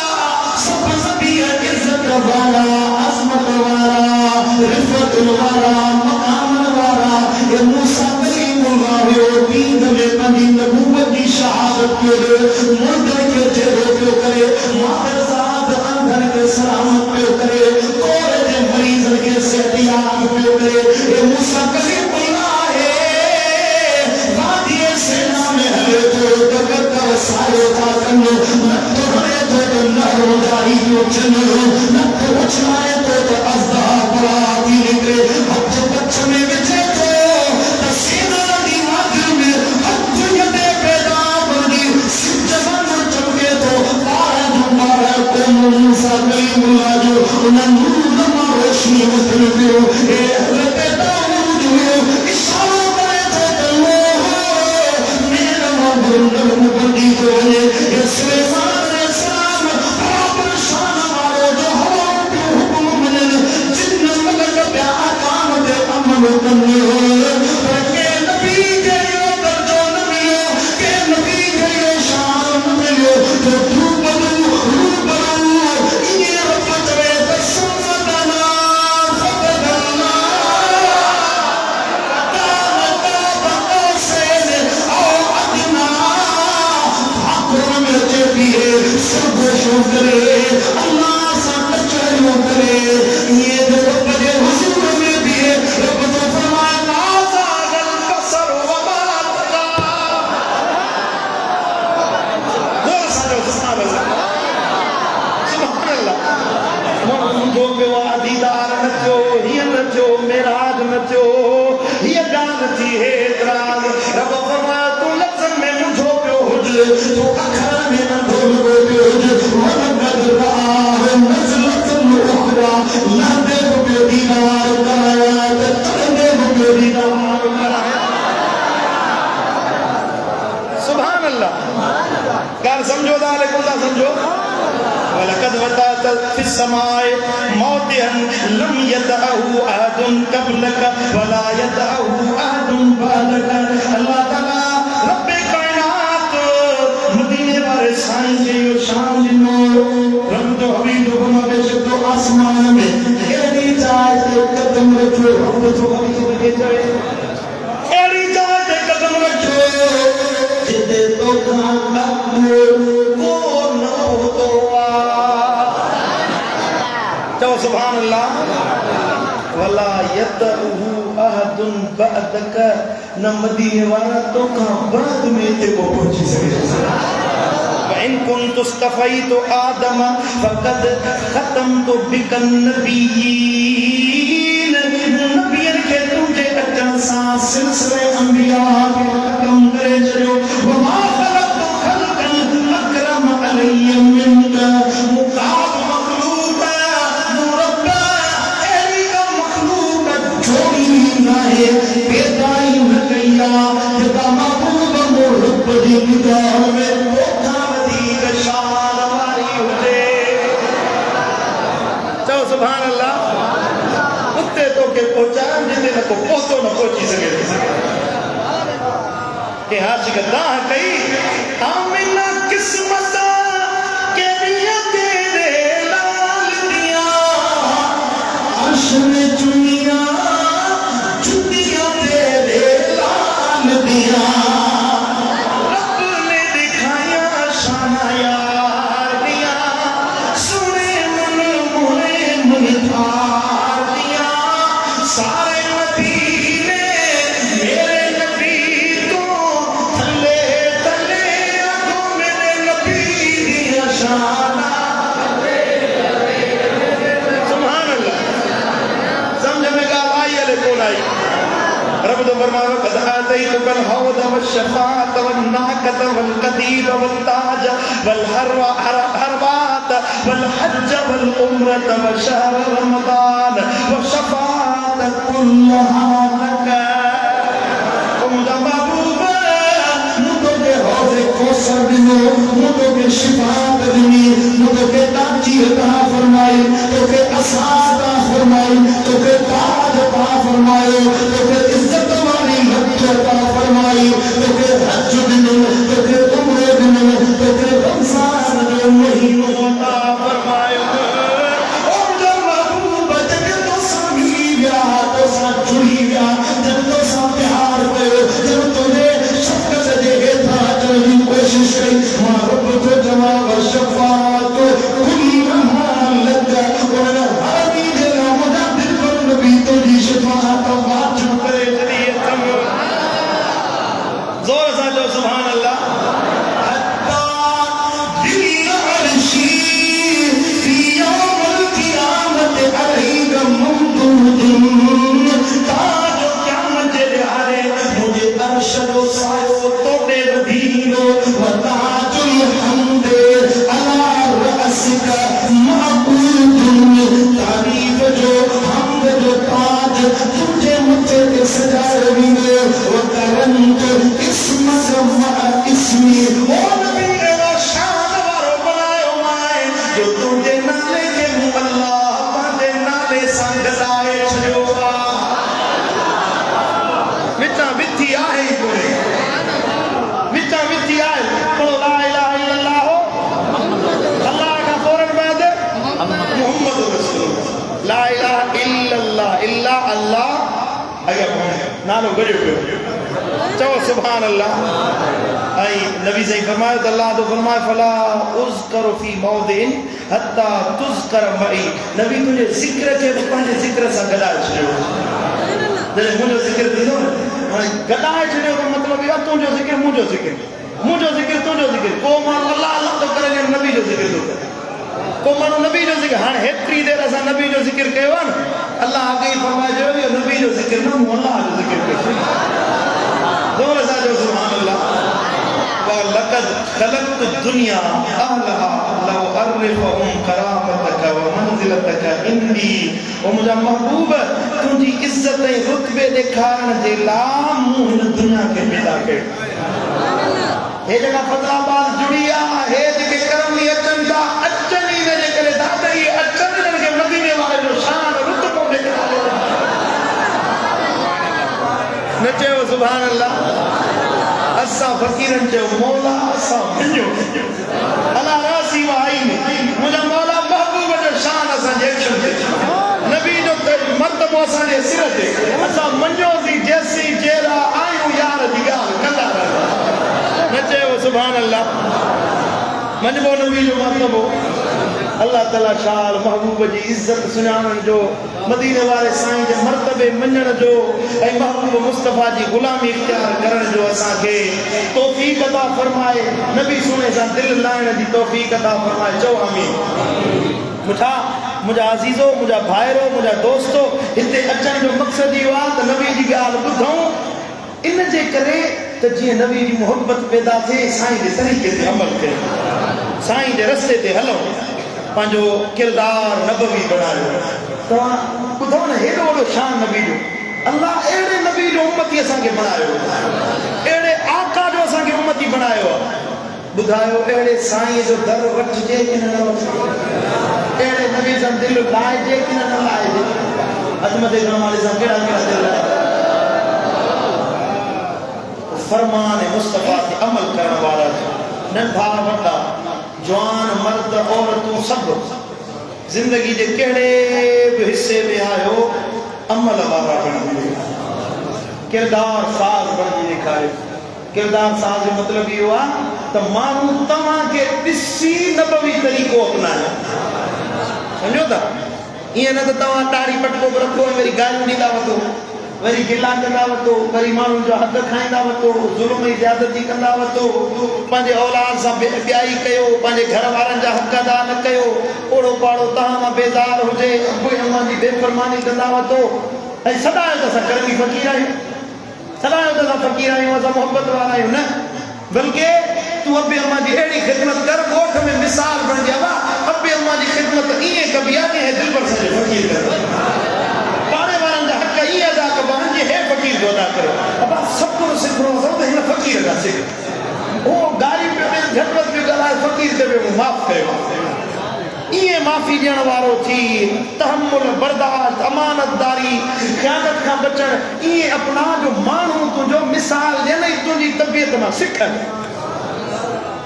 सब नबी इज्जत वाला अजमत वाला रिफत वाला मकाम वाला ये मूसा कलीमुल्लाह हो दीन में बनी नबूवत की शहादत के मुर्दे के चेहरे पे करे मादरसात अंधर के सलामत पे करे कोरे के मरीज के सेहतियात पे करे ये मूसा कलीमुल्लाह है वादिए सेना में हले तो तकत सारे था कन्नो न तो हले तो नरो जाई जो चनो न तो उछलाए तो अज़दा बड़ा दी निकले अब तो बच्चे में बिछे तो तसीना दी मात्र में हद यदे पैदा बनी सिजमान चमके तो पारा जो मारा को मूसा कलीमुल्लाह जो उन्हें नूर नमा रोशनी उतर पियो ए हज़रत दाऊद जो इशारा करे तो मेरा मुंडन मुंडी जो ये सुलेमान अलैहिस्सलाम बराबर शान मारो जो हवा के हुक्म मनन जिन्न मलक प्यार काम दे अमल करने हो के नबी जयो दर्जो नबियो के नबी जयो शान मिलो तो तू बलू ये रब तवे तसमदना फदलना करे अल्लाह सा कचरो करे ये रब के हुजूर में भी है रब तो फरमाए ला जागल बसर व मा तका वो साजो सुभान अल्लाह मुझो पे दीदार न थियो हिय न थियो मेराज न थियो हिय गान थी है दराज रब फरमाए तू लफ्ज़ में मुझो पे हुजे तो अखर में न ढोल पे हुजे सुभान अल्लाह गाल समझो दाले कुल्ला समझो वलकद वतात फि समाए मौतिहन लम यदअहु अहदुन कबलक वला यदअहु अहदुन बादक अल्लाह ताला रब्बे कायनात मदीने वाले साईं जी शान दिनो रब तो हबीब को बेशक तो आसमान में एड़ी जाए ते कदम रखो रब तो हबीब के जाए एड़ी जाए ते कदम रखो जिदे तो खान को न हो तो तो सुभान अल्लाह वला यदहु अहदुन बअदक न मदीने वाला तो का बाद में ते को पहुंची सके इन कुन्तुस्तफ़ैतु आदम फ़क़द ख़तमतु बिकन नबिय्यीन नबियन के तुझे अचन सा सिलसिले अंबिया के खत्म करे छो वमा ख़लक़तु ख़ल्क़न अकरम अलैहि मिनका मुक़ाब मख़लूक़ मुरब्बा एली का मख़लूक़ जोड़ी ना है पैदाई न कया जदा महबूब मुहब्ब दी निगाह में सुभान अल्लाह उत्ते तो के पहुंचा जिते न को पहुंचो न पहुंची सके के हाशिक दाह कई आमिना किस्मत के दिया तेरे लाल दिया अर्श में चुनिया चुनिया तेरे लाल दिया रब ने दिखाया शाना यार दिया सुने मन मोहे मन सारे नबी फरमाया कद आतैतुकल हौद वश्शफाअत वन्नाकत वल्कदीद वत्ताज वल्हरवात वल्हज्ज वलउम्रत वशहर रमदान वशफाअत कुल्लहा लक मुझे महबूब मुझे हौज़े कौसर दिनो मुझे शिफाअत दिनी मुझे ताजी अता फरमाई तोके असादा फरमाई तोके ताज अता फरमाई तोके इज्जत वाली लक्ष्य अता फरमाई तोके हज दिनो तोके उम्र दिनो तोके रमजान जो महीनो अता फरमायो ओ मुझे महबूब जब तो समी व्या तो सा जुड़ी व्या जब तो सा प्यार कयो जब तुझे शफ़क़त देखे था चलने की कोशिश करी मां रब को जमा व शफ़ाअत कुल्लहा लक और हरी दिल मुझे दिल पर नबी तुझी शफ़ाअत वाजिब करे चलिए हम जोर से जो सुभान अल्लाह हत्ता दिल अर्शी फी यौमुल क़ियामत अलैका ममदूदुन ताजो क़यामत जे हारे मुझे अर्शो सायो तोड़े वधीनो व ताजुल हम्द अला रअसिका मअबूदुन तारीफ जो हमद जो ताज तुझे मुझे सजाए विने व करंत इस्मत मा इस्मी ओ नबी एड़ा शान वारो बनायो माए जो तुझे नाले के अल्लाह पांदे नाले संग लाए छयो विचा विथी आहे कोई विचा विथी आहे बोलो ला इलाहा इल्लल्लाह हो अल्लाह का फौरन बाद मोहम्मद रसूलुल्लाह ला इलाहा इल्लल्लाह इल्ला अल्लाह अगर नालो गजो चो सुभान अल्लाह आई नबी सही फरमाया तो अल्लाह तो फरमाया फला उज़कर फी मौदिन हत्ता तुज़कर मई नबी तुझे जिक्र के पंहिंजे जिक्र सां गॾाए छॾियो जॾहिं मुंहिंजो जिक्र थींदो न हाणे गॾाए छॾियो तो मतिलबु इहो तुंहिंजो जिक्र मुंहिंजो जिक्र तुंहिंजो जिक्र को माण्हू अल्लाह अल्लाह तो करे नबी जो जिक्र थो करे को माण्हू नबी जो जिक्र हाणे हेतिरी देरि असां नबी जो जिक्र कयो आहे न अल्लाह अॻे ई फरमाए चयो इहो नबी जो जिक्र न मूं अल्लाह जो जिक्र कयो ज़ोर सां चयो सुभान अल्लाह लक़द ख़लक़्तु दुनिया अहलहा लौ अरिफ़हुम करामतक व मंज़िलतक इंदी ओ मुंहिंजा महबूब तुंहिंजी इज़त ऐं रुतबे ॾेखारण जे लाइ मूं हिन दुनिया खे पैदा कयो हे जेका फज़लाबाद जुड़ी आहे हे जेके करमी अचनि था अचनि ई हिन जे करे दादा ई अचनि हिननि खे मदीने वारे जो शान रुतबो ॾेखारियो न चयो सुभान अल्लाह असा फकीरन जो मौला असा मिलो अला रासी वाई मुझा मौला महबूब जो शान असा जेक्शन दे नबी जो मर्तबो असा जे सिर ते असा मंजोजी जैसी जेरा आयो यार दी गाल कंदा नचे सुभान अल्लाह मनबो नबी जो मर्तबो अल्लाह ताला शान महबूब जी इज्जत सुनाणन जो मदीने वाले साईं जे मर्तबे मञण जो ऐं महबूब मुस्तफा जी गुलामी इख्तियार करण जो असा के तौफीक अता फरमाए नबी सुने सा दिल लाइण जी तौफीक अता फरमाए चो आमीन मुठा मुझा अजीजो मुझा भाइरो मुझा दोस्तो हिते अचण जो मकसद इहो आहे त नबी जी ॻाल्हि ॿुधूं इन जे करे त जीअं नबी जी मोहब्बत पैदा थिए साईं जे तरीक़े ते अमल कयूं साईं जे रस्ते ते हलूं पंहिंजो किरदार नबवी बनायो तव्हां ॿुधो न हेॾो वॾो शान नबी जो अल्लाह अहिड़े नबी जो उम्मती असांखे बणायो अहिड़े आका जो असांखे उम्मती बणायो ॿुधायो अहिड़े साईं जो दर वठिजे कि न वठिजे अहिड़े नबी सां दिलि लाइजे कि न लाइजे अजमत करण वारे सां कहिड़ा कहिड़ा दिलि लाइ फरमान मुस्तफा ते अमल करण वारा नंढा वॾा जवान मर्द औरतूं सभु जिंदगी जे कहिड़े बि हिस्से में आयो अमल वारा बणिजी किरदार साज़ बणिजी ॾेखारियो किरदार साज़ जो मतिलबु इहो आहे त माण्हू तव्हांखे ॾिसी नबवी तरीक़ो अपनायो सम्झो था ईअं न त तव्हां ॾाढ़ी पटको बि रखो ऐं वरी ॻाल्हियूं ॾींदा वठो वरी गिला कंदा वठो वरी माण्हुनि जो हद खाईंदा वठो ज़ुल्म जी ज़्यादती कंदा वठो पंहिंजे औलाद सां ॿियाई कयो पंहिंजे घर वारनि जा हक़ अदा न कयो ओड़ो पाड़ो तव्हां मां बेज़ार हुजे अबू अम्मा जी बेफ़रमानी कंदा वठो ऐं सदायो त असां करमी फ़क़ीर आहियूं सलाह तो फकीर आहियूं असां मोहब्बत वारा आहियूं न बल्कि तू अब्बे अम्मा जी अहिड़ी ख़िदमत कर ॻोठ में मिसाल बणिजे अबा अब्बे अम्मा जी ख़िदमत ईअं कबी आहे कि हे दिल पर सॼो फकीर करे पाड़े वारनि जा हक़ ईअं अदा कबा आहिनि जे हे फकीर जो अदा करे अबा सभु सिखणो अथव त हिन फकीर खां सिख उहो गारी पे झटपट पियो ॻाल्हाए फकीर ते पियो माफ़ कयो ये माफ़ी ॾियण वारो थी तहम्मुल बर्दाश्त अमानतदारी ख़यानत खां बचण ये अपना जो माण्हू तुंहिंजो मिसाल ॾिए न तुंहिंजी तबियत मां सिख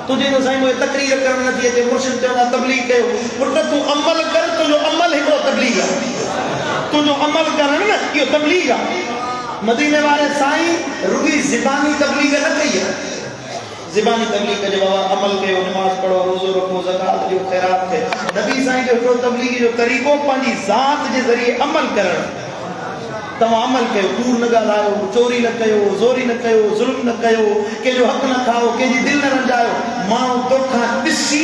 तुझे तो साईं मुझे तकरीर करण नथी अचे मुर्शिद चवंदा तबलीग कयो पुट तूं अमल कर तुंहिंजो अमल हिकिड़ो तबलीग आहे तुंहिंजो अमल करण न इहो तबलीग आहे मदीने वारे साईं रुगी ज़बानी तबलीग न कई आहे ज़बानी तबलीग कजे बाबा अमल कयो नमाज पढ़ो रोज़ो रखो ज़कात ॾियो ख़ैरात कयो नबी साईं जो हिकिड़ो तबलीग जो तरीक़ो पंहिंजी ज़ात जे ज़रिए अमल करण तव्हां अमल कयो कूड़ न ॻाल्हायो चोरी न कयो ज़ोरी न कयो ज़ुल्म न कयो कंहिंजो हक़ न खाओ कंहिंजी दिलि न रंजायो माण्हू तोखां ॾिसी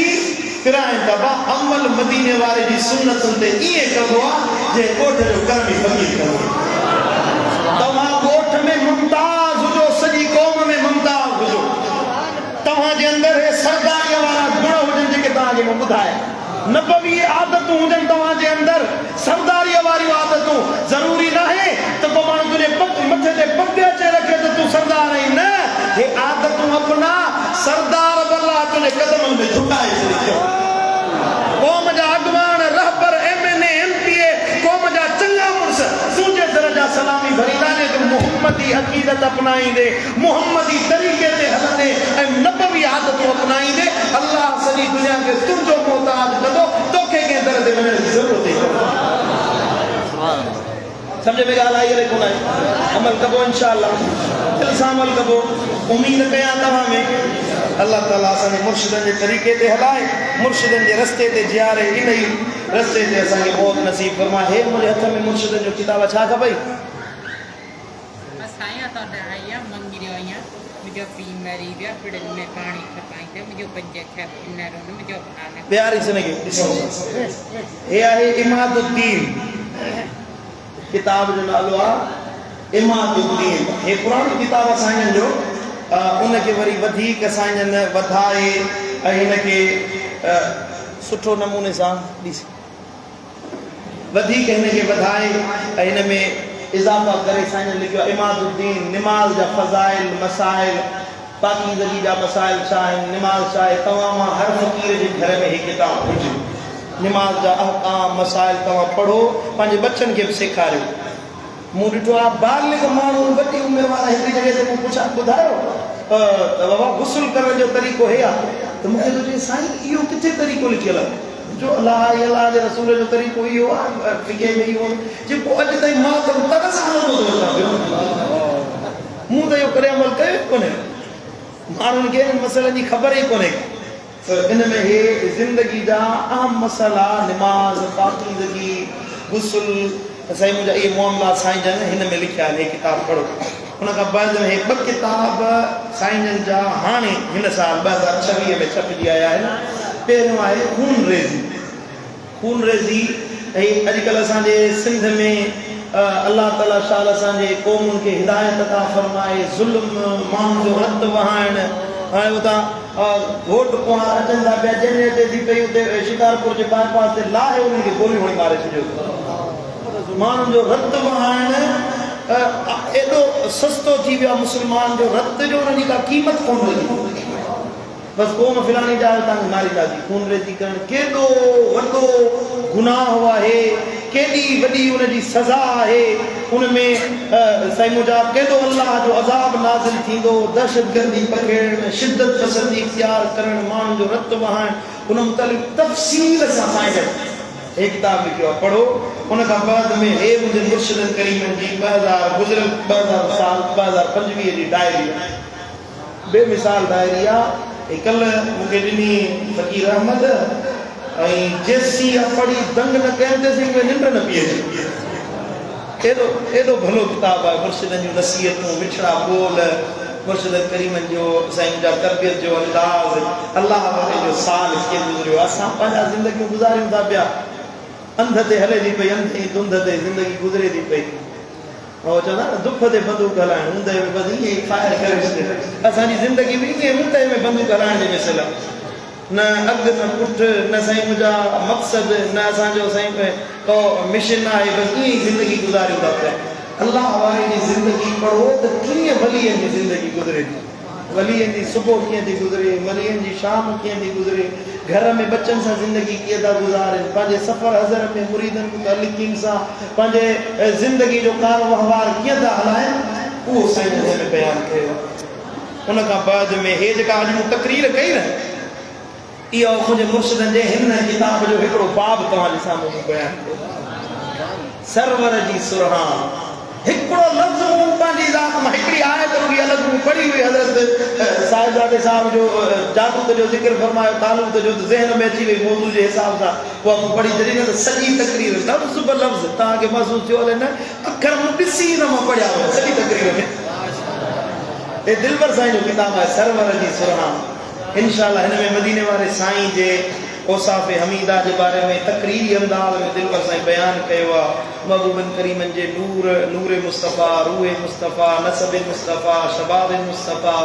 फिराइनि था बा अमल मदीने वारे जी सुन्नतुनि ते ईअं कबो आहे जे ॻोठ जो कर्म ई फकीर कयो तव्हां ॻोठ में मुमताज़ हुजो सॼी क़ौम में मुमताज़ हुजो तव्हांजे अंदरि हे सरदारीअ वारा गुण हुजनि जेके तव्हांखे मां ॿुधाया नबवी आदतूं हुजनि तव्हांजे अंदरि सरदारीअ वारियूं आदतूं ज़रूरी न आहे त को माण्हू तुंहिंजे मथे ते पग अचे रखे त तूं सरदार आहीं न हे आदतूं अपना सरदार बल्ला तुंहिंजे कदमनि में झुकाए छॾियो क़ौम जा अॻवान रहबर MNA MPA क़ौम जा चङा मुड़स तुंहिंजे दर जा सलामी भरींदा ने तूं मुहम्मदी अक़ीदत अपनाईंदे मुहम्मदी तरीक़े ते हलंदे ऐं नबवी आदतूं अपनाईंदे अल्लाह सॼी दुनिया खे तुंहिंजो मोहताज कंदो तोखे कंहिं दर ते वञण जी ज़रूरत ई कोन्हे सम्झ में ॻाल्हि आई कोन आहे अमल कबो इंशाअल्लाह दिलि सां अमल कबो उम्मीद कयां तव्हां में अल्लाह ताला असांजे मुर्शिदनि जे तरीक़े ते हलाए मुर्शिदनि जे रस्ते ते जीआरे इन ई रस्ते ते असांखे मौत नसीब फरमाए हे मुंहिंजे हथ में मुर्शिदनि जो किताब छा खपई प्यारी जिंदगी ॾिसो हे आहे इमादुद्दीन किताब जो नालो आहे इमादुद्दीन हे पुराणो किताब असांजनि जो उनखे वरी वधीक असांजनि वधाए ऐं हिनखे सुठो नमूने सां ॾिस वधीक हिनखे वधाए ऐं हिन में इज़ाफ़ा करे असांजनि लिखियो आहे इमादुद्दीन निमाज़ जा फ़ज़ाइल मसाइल पाकीज़गी जा मसाइल छा आहिनि निमाज़ छा आहे तव्हां मां हर फ़क़ीर जे घर में हीअ किताब हुजे निमाज़ जा अहकाम मसाइल तव्हां पढ़ो पंहिंजे बच्चनि खे बि सेखारियो मूं ॾिठो आहे बालिग माण्हू वॾी उमिरि वारा हिकिड़ी जॻह ते मूं पुछा ॿुधायो त बाबा गुस्ल करण जो तरीक़ो हे आहे त मूंखे थो चए साईं इहो किथे तरीक़ो लिखियल आहे जो अलाह जे रसूल जो तरीक़ो इहो आहे फिके में इहो जेको अॼु ताईं मां त तरस हलंदो थो मूं त इहो करे अमल कयो ई कोन्हे माण्हुनि खे मसइलनि जी ख़बर ई कोन्हे त इन में हे ज़िंदगी जा अहम मसइला निमाज़ पाकीज़गी गुस्ल साईं मुंहिंजा इहे मामला साईं जन हिन में लिखिया आहिनि हे किताब पढ़ो हुन खां बाद में हे ॿ किताब साईं जन जा हाणे हिन साल 2026 में छपिजी आया आहिनि पहिरियों आहे खून रेज़ी ऐं अॼुकल्ह असांजे सिंध में अल्लाह ताला शाल असांजे क़ौमुनि खे हिदायत अता फरमाए ज़ुल्म माण्हुनि जो रत वहाइणु हाणे उतां घोट कुंवार अचनि था पिया जंहिंमें अचे थी पई उते शिकारपुर जे बाईपास ते लाहे उन्हनि खे गोलियूं हणी मारे छॾियो माण्हुनि जो रत वहाइणु एॾो सस्तो थी वियो आहे मुस्लमान जो रत जो उन्हनि जी का क़ीमत कोन रही बसि क़ौम फिलानी ॼाण तव्हांखे मारींदासीं खून रेज़ी करणु केॾो वॾो गुनाह आहे केॾी वॾी उनजी सज़ा आहे उनमें साईं मुंहिंजा केॾो अल्लाह जो अज़ाब नाज़िल थींदो दहशतगर्दी पकड़णु शिदत पसंदी इख़्तियार करणु माण्हुनि जो रत वहाइणु उन मुतालिक़ तफ़सील सां साईं जन हे किताब लिखियो आहे पढ़ो उन खां बाद में हे मुंहिंजे मुर्शिदनि करीमनि जी 2000 गुज़िरियल 2000 साल 2025 जी डायरी बेमिसाल डायरी आहे कल्ह मूंखे ॾिनी फ़कीर अहमद ऐं जेसी पढ़ी दंग न कयंदसि निंड न पई अचे एॾो भलो किताबु आहे मुर्शिदनि जूं नसीहतूं मिठड़ा ॿोल मुर्शिद करीमनि जो साईं जा तरबियत जो अंदाज़ अलाह वारे जो साल कीअं गुज़रियो असां पंहिंजा ज़िंदगियूं गुज़ारियूं था पिया अंध ते हले थी पई अंधे धुंध ते ज़िंदगी गुज़रे थी पई और चवंदा न दुख ते बंदूक हलाइण हूंदे में बस ईअं ई फायर करे छॾे असांजी ज़िंदगी बि ईअं हूंदे में बंदूक हलाइण जे मिसल न अॻु न पुठि न साईं मुंहिंजा मक़सद न असांजो साईं को मिशन आहे बसि ईअं ई ज़िंदगी गुज़ारियूं था पिया अलाह वारे जी ज़िंदगी पढ़ो त कीअं वलीअनि जी ज़िंदगी गुज़रे थी वलीअनि जी सुबुह कीअं थी गुज़रे वलीअनि जी शाम कीअं थी गुज़रे घर में बच्चनि सां ज़िंदगी कीअं था गुज़ारनि पंहिंजे सफ़र हज़र में मुरीदनि मुतअल्लिक़ीन सां पंहिंजे ज़िंदगी जो कार वहिंवार कीअं था हलाइनि उहो साईं हिन में बयानु कयो उन खां बाद में हे जेका अॼु मूं तक़रीर कई न इहो मुंहिंजे मुर्शिदनि जे हिन किताब जो हिकिड़ो बाब तव्हांजे साम्हूं बयानु कयो सरवर जी सुरहान हिकिड़ो लफ़्ज़ मूं पंहिंजी ज़ात मां हिकिड़ी आयत रुॻी अलॻि मूं पढ़ी हुई हज़रत साहिबजादे साहिब जो जादूत जो ज़िक्र फरमायो तालूत जो ज़हन में अची वई मौज़ू जे हिसाब सां उहा मूं पढ़ी जॾहिं न त सॼी तक़रीर लफ़्ज़ ब लफ़्ज़ तव्हांखे महसूसु थियो हले न अखर मूं ॾिसी न मां पढ़िया हुआ सॼी तक़रीर में हे दिलबर साईं जो किताब आहे सरवर जी सुरहान इंशाअल्लाह हिन में मदीने वारे साईं जे औसाफ़ हमीदा जे बारे में तक़रीरी अंदाज़ में दिलबर साईं बयानु कयो आहे महबूबनि करीमनि जे नूर मुस्तफ़ा रूह मुस्तफ़ा नसब मुस्तफ़ा शबाब मुस्तफ़ा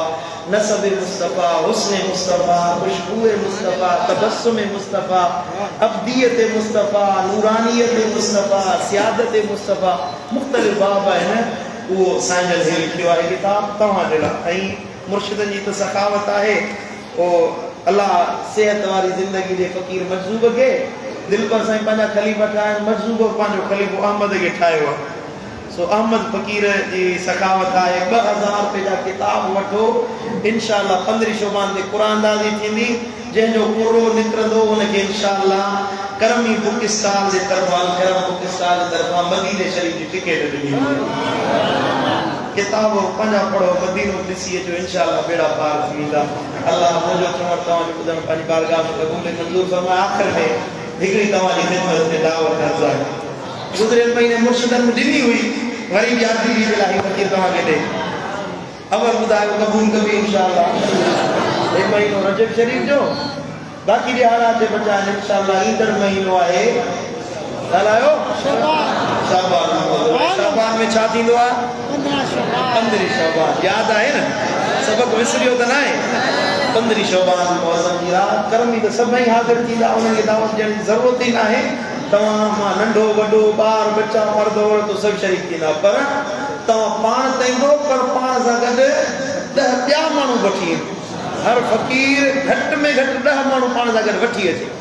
नसब मुस्तफ़ा हुस्न मुस्तफ़ा खुशबू मुस्तफ़ा तबस्सुम मुस्तफ़ा अब्दियत मुस्तफ़ा नूरानियत मुस्तफ़ा सियादत मुस्तफ़ा मुख़्तलिफ़ बाब आहिनि उहो साईं जन हे लिखियो आहे किताब तव्हां जे लाइ ऐं मुर्शिदनि जी त सखावत आहे ओ अल्लाह सेहत वारी ज़िंदगी जे फ़क़ीर मजज़ूब खे दिलबर साईं पंहिंजा ख़लीफ़ा ठाहिनि मजज़ूब पंहिंजो ख़लीफ़ो अहमद खे ठाहियो आहे सो अहमद फ़क़ीर जी सखावत आहे 2000 रुपए जा किताब वठो इंशाअल्लाह 15 शोबान ते क़ुरानदाज़ी थींदी जंहिंजो पूरो निकिरंदो हुनखे इंशाअल्लाह करमी बुक स्टॉल जे तरफ़ां करम बुक स्टॉल जे तरफ़ां मदीने शरीफ़ जी टिकट ॾिनी किताब पंहिंजा पढ़ो मदीनो ॾिसी अचो इंशाअल्लाह बेड़ा पार थी वेंदा अल्लाह मुंहिंजो चवणु तव्हांजो ॿुधणु पंहिंजी बारगाह में क़बूल मंज़ूर फरमाए आख़िर में हिकिड़ी तव्हांजी ख़िदमत में दावत अर्ज़ु आहे गुज़िरियल महीने मुर्शिदनि में ॾिनी हुई वरी बि यादगिरी जे लाइ फ़क़ीर तव्हांखे ॾे अवल ॿुधायो क़बूल कबी इंशाअल्लाह हे महीनो रजब शरीफ़ जो बाक़ी जे हालात ते बचा इंशाअल्लाह ईंदड़ महीनो आहे ॻाल्हायो शाबान में छा थींदो आहे 15 शाबान यादि आहे न सबक़ विसरियो त न आहे 15 शाबान मौसम जी रात करमी त सभई हाज़िर थींदा उन्हनि खे दावत ॾियण जी ज़रूरत ई न आहे तव्हां मां नंढो वॾो ॿार बच्चा मर्द औरत सभु शरीक थींदा पर तव्हां पाण त ईंदो पर पाण सां गॾु 10 ॿिया माण्हू वठी ईंदो हर फ़क़ीर घटि में घटि 10 माण्हू पाण सां गॾु वठी अचे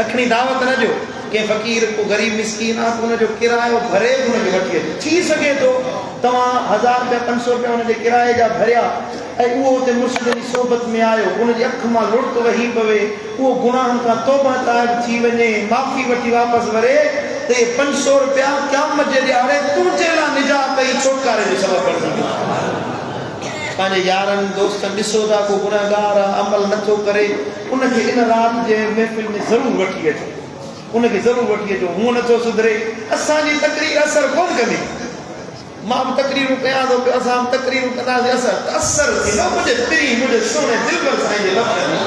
सखणी दावत न ॾियो के फ़क़ीर को गरीब मिस्कीन आहे उनजो किरायो भरे उनखे वठी अचे थी सघे थो तव्हां 1000 रुपया 500 रुपया उनजे किराए जा भरिया ऐं उहो हुते मुर्शिद जी सोबत में आयो उनजी अखि मां लुड़क वही पवे उहो गुनाहनि खां तौबा ताइब थी वञे माफ़ी वठी वापसि वरे ते 500 रुपया क़यामत जे ॾियारे तुंहिंजे लाइ निजात ऐं छुटकारे जो सबबु बणिजी पंहिंजे यारनि दोस्तनि ॾिसो था को गुनहगार अमल नथो करे उनखे इन राति जे महफ़िल में ज़रूरु वठी अचो उनखे ज़रूरु वठी अचो हूअं नथो सुधरे असांजी तक़रीर असरु कोन कंदी मां बि तक़रीरूं कयां थो पियो असां बि तक़रीरूं कंदासीं असरु थींदो मुंहिंजे पीउ मुंहिंजे सोने दिलबर साईं जे लफ़्ज़नि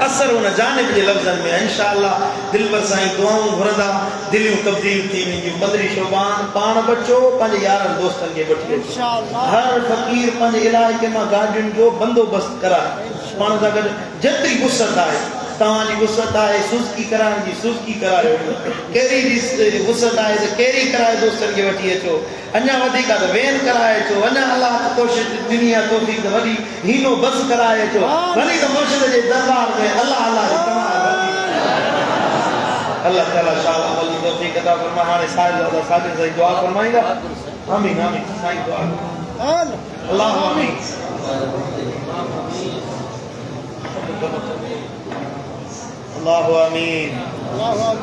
असरु हुन जानिब जे लफ़्ज़नि में इंशाअल्लाह दिलबर साईं दुआऊं घुरंदा दिलियूं तब्दील थी वेंदियूं 15 शोबान पाण बचो पंहिंजे यारनि दोस्तनि खे वठी अचो हर फ़क़ीर पंहिंजे इलाइक़े मां गाॾियुनि जो बंदोबस्तु कराए पाण सां गॾु जेतिरी वुसत आहे तव्हांजी वुसत आहे सुज़की कराइण जी सुज़की करायो कहिड़ी जी वुसत आहे त कहिड़ी कराए दोस्तनि खे वठी अचो अञा वधीक आहे त वेन कराए अचो अञा अलाह कोशिश ॾिनी आहे तौफ़ीक़ त वरी हीनो बस कराए अचो वरी त मुर्शिद जे दरबार में अलाह अलाह जी तमामु अल्लाह ताला शाह अमल तौफ़ीक़ अता फरमाए हाणे साहिब साजिद साईं दुआ फरमाईंदा आमीन आमीन साईं दुआ अल्लाह आमीन अल्लाह आमीन अल्लाह आमीन अल्लाह आमीन अल्लाह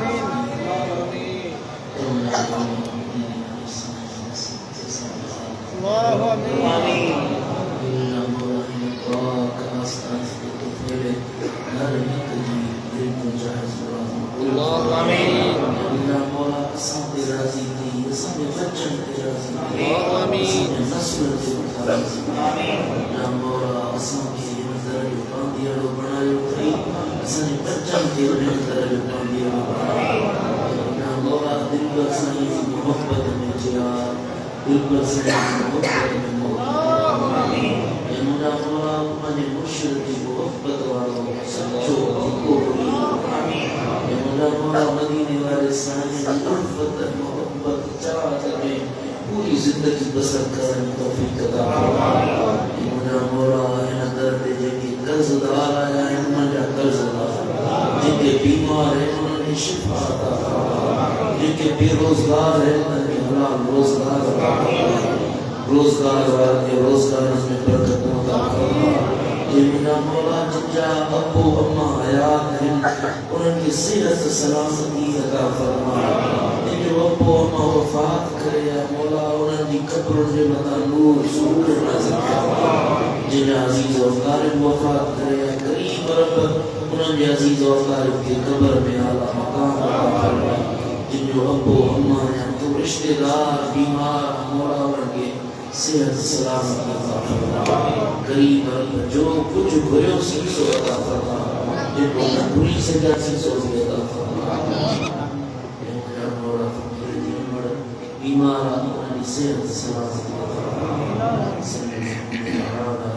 दिल पर से मोहब्बत में मोहब्बत ये मुझा मौला मुझे मुर्शिद की मोहब्बत वालों सच्चो को ये मुझा मौला मदीने वाले साने की उल्फत मोहब्बत चाहत में पूरी जिंदगी बसर करने की तौफीक अता फरमा ये मुझा मौला इन दर्द जेके कर्जदार आया इन मुझा कर्जदार जिनके बीमार है उन्हें शिफा अता फरमा जिनके बेरोजगार है उन्हें हलाल रोजगार अता फरमा रोजगार वाले रोजगार में बरकत अता फरमा ये मुझा मौला जिनका अब्बू अम्मा हयात हैं उनकी सेहत सलामती अता फरमा जिनके अब्बू अम्मा वफात करे या मौला उनकी कब्र में मता नूर सुरूर नाज़िल फरमा जिन अजीज और क़रीब वफात करे या करीम रब उनके अजीज और क़रीब के कब्र में आला मकाम अता फरमा जिनके अब्बू अम्मा या तो रिश्तेदार बीमार मौला उनके सेहत सलामती अता फरमा करीम रब जो कुछ भयो सी सो अता फरमा जिनको न पूरी सजा सी सो अता फरमा ये मुझा मौला फकीर दी मर बीमार उनकी सेहत सलामती अता फरमा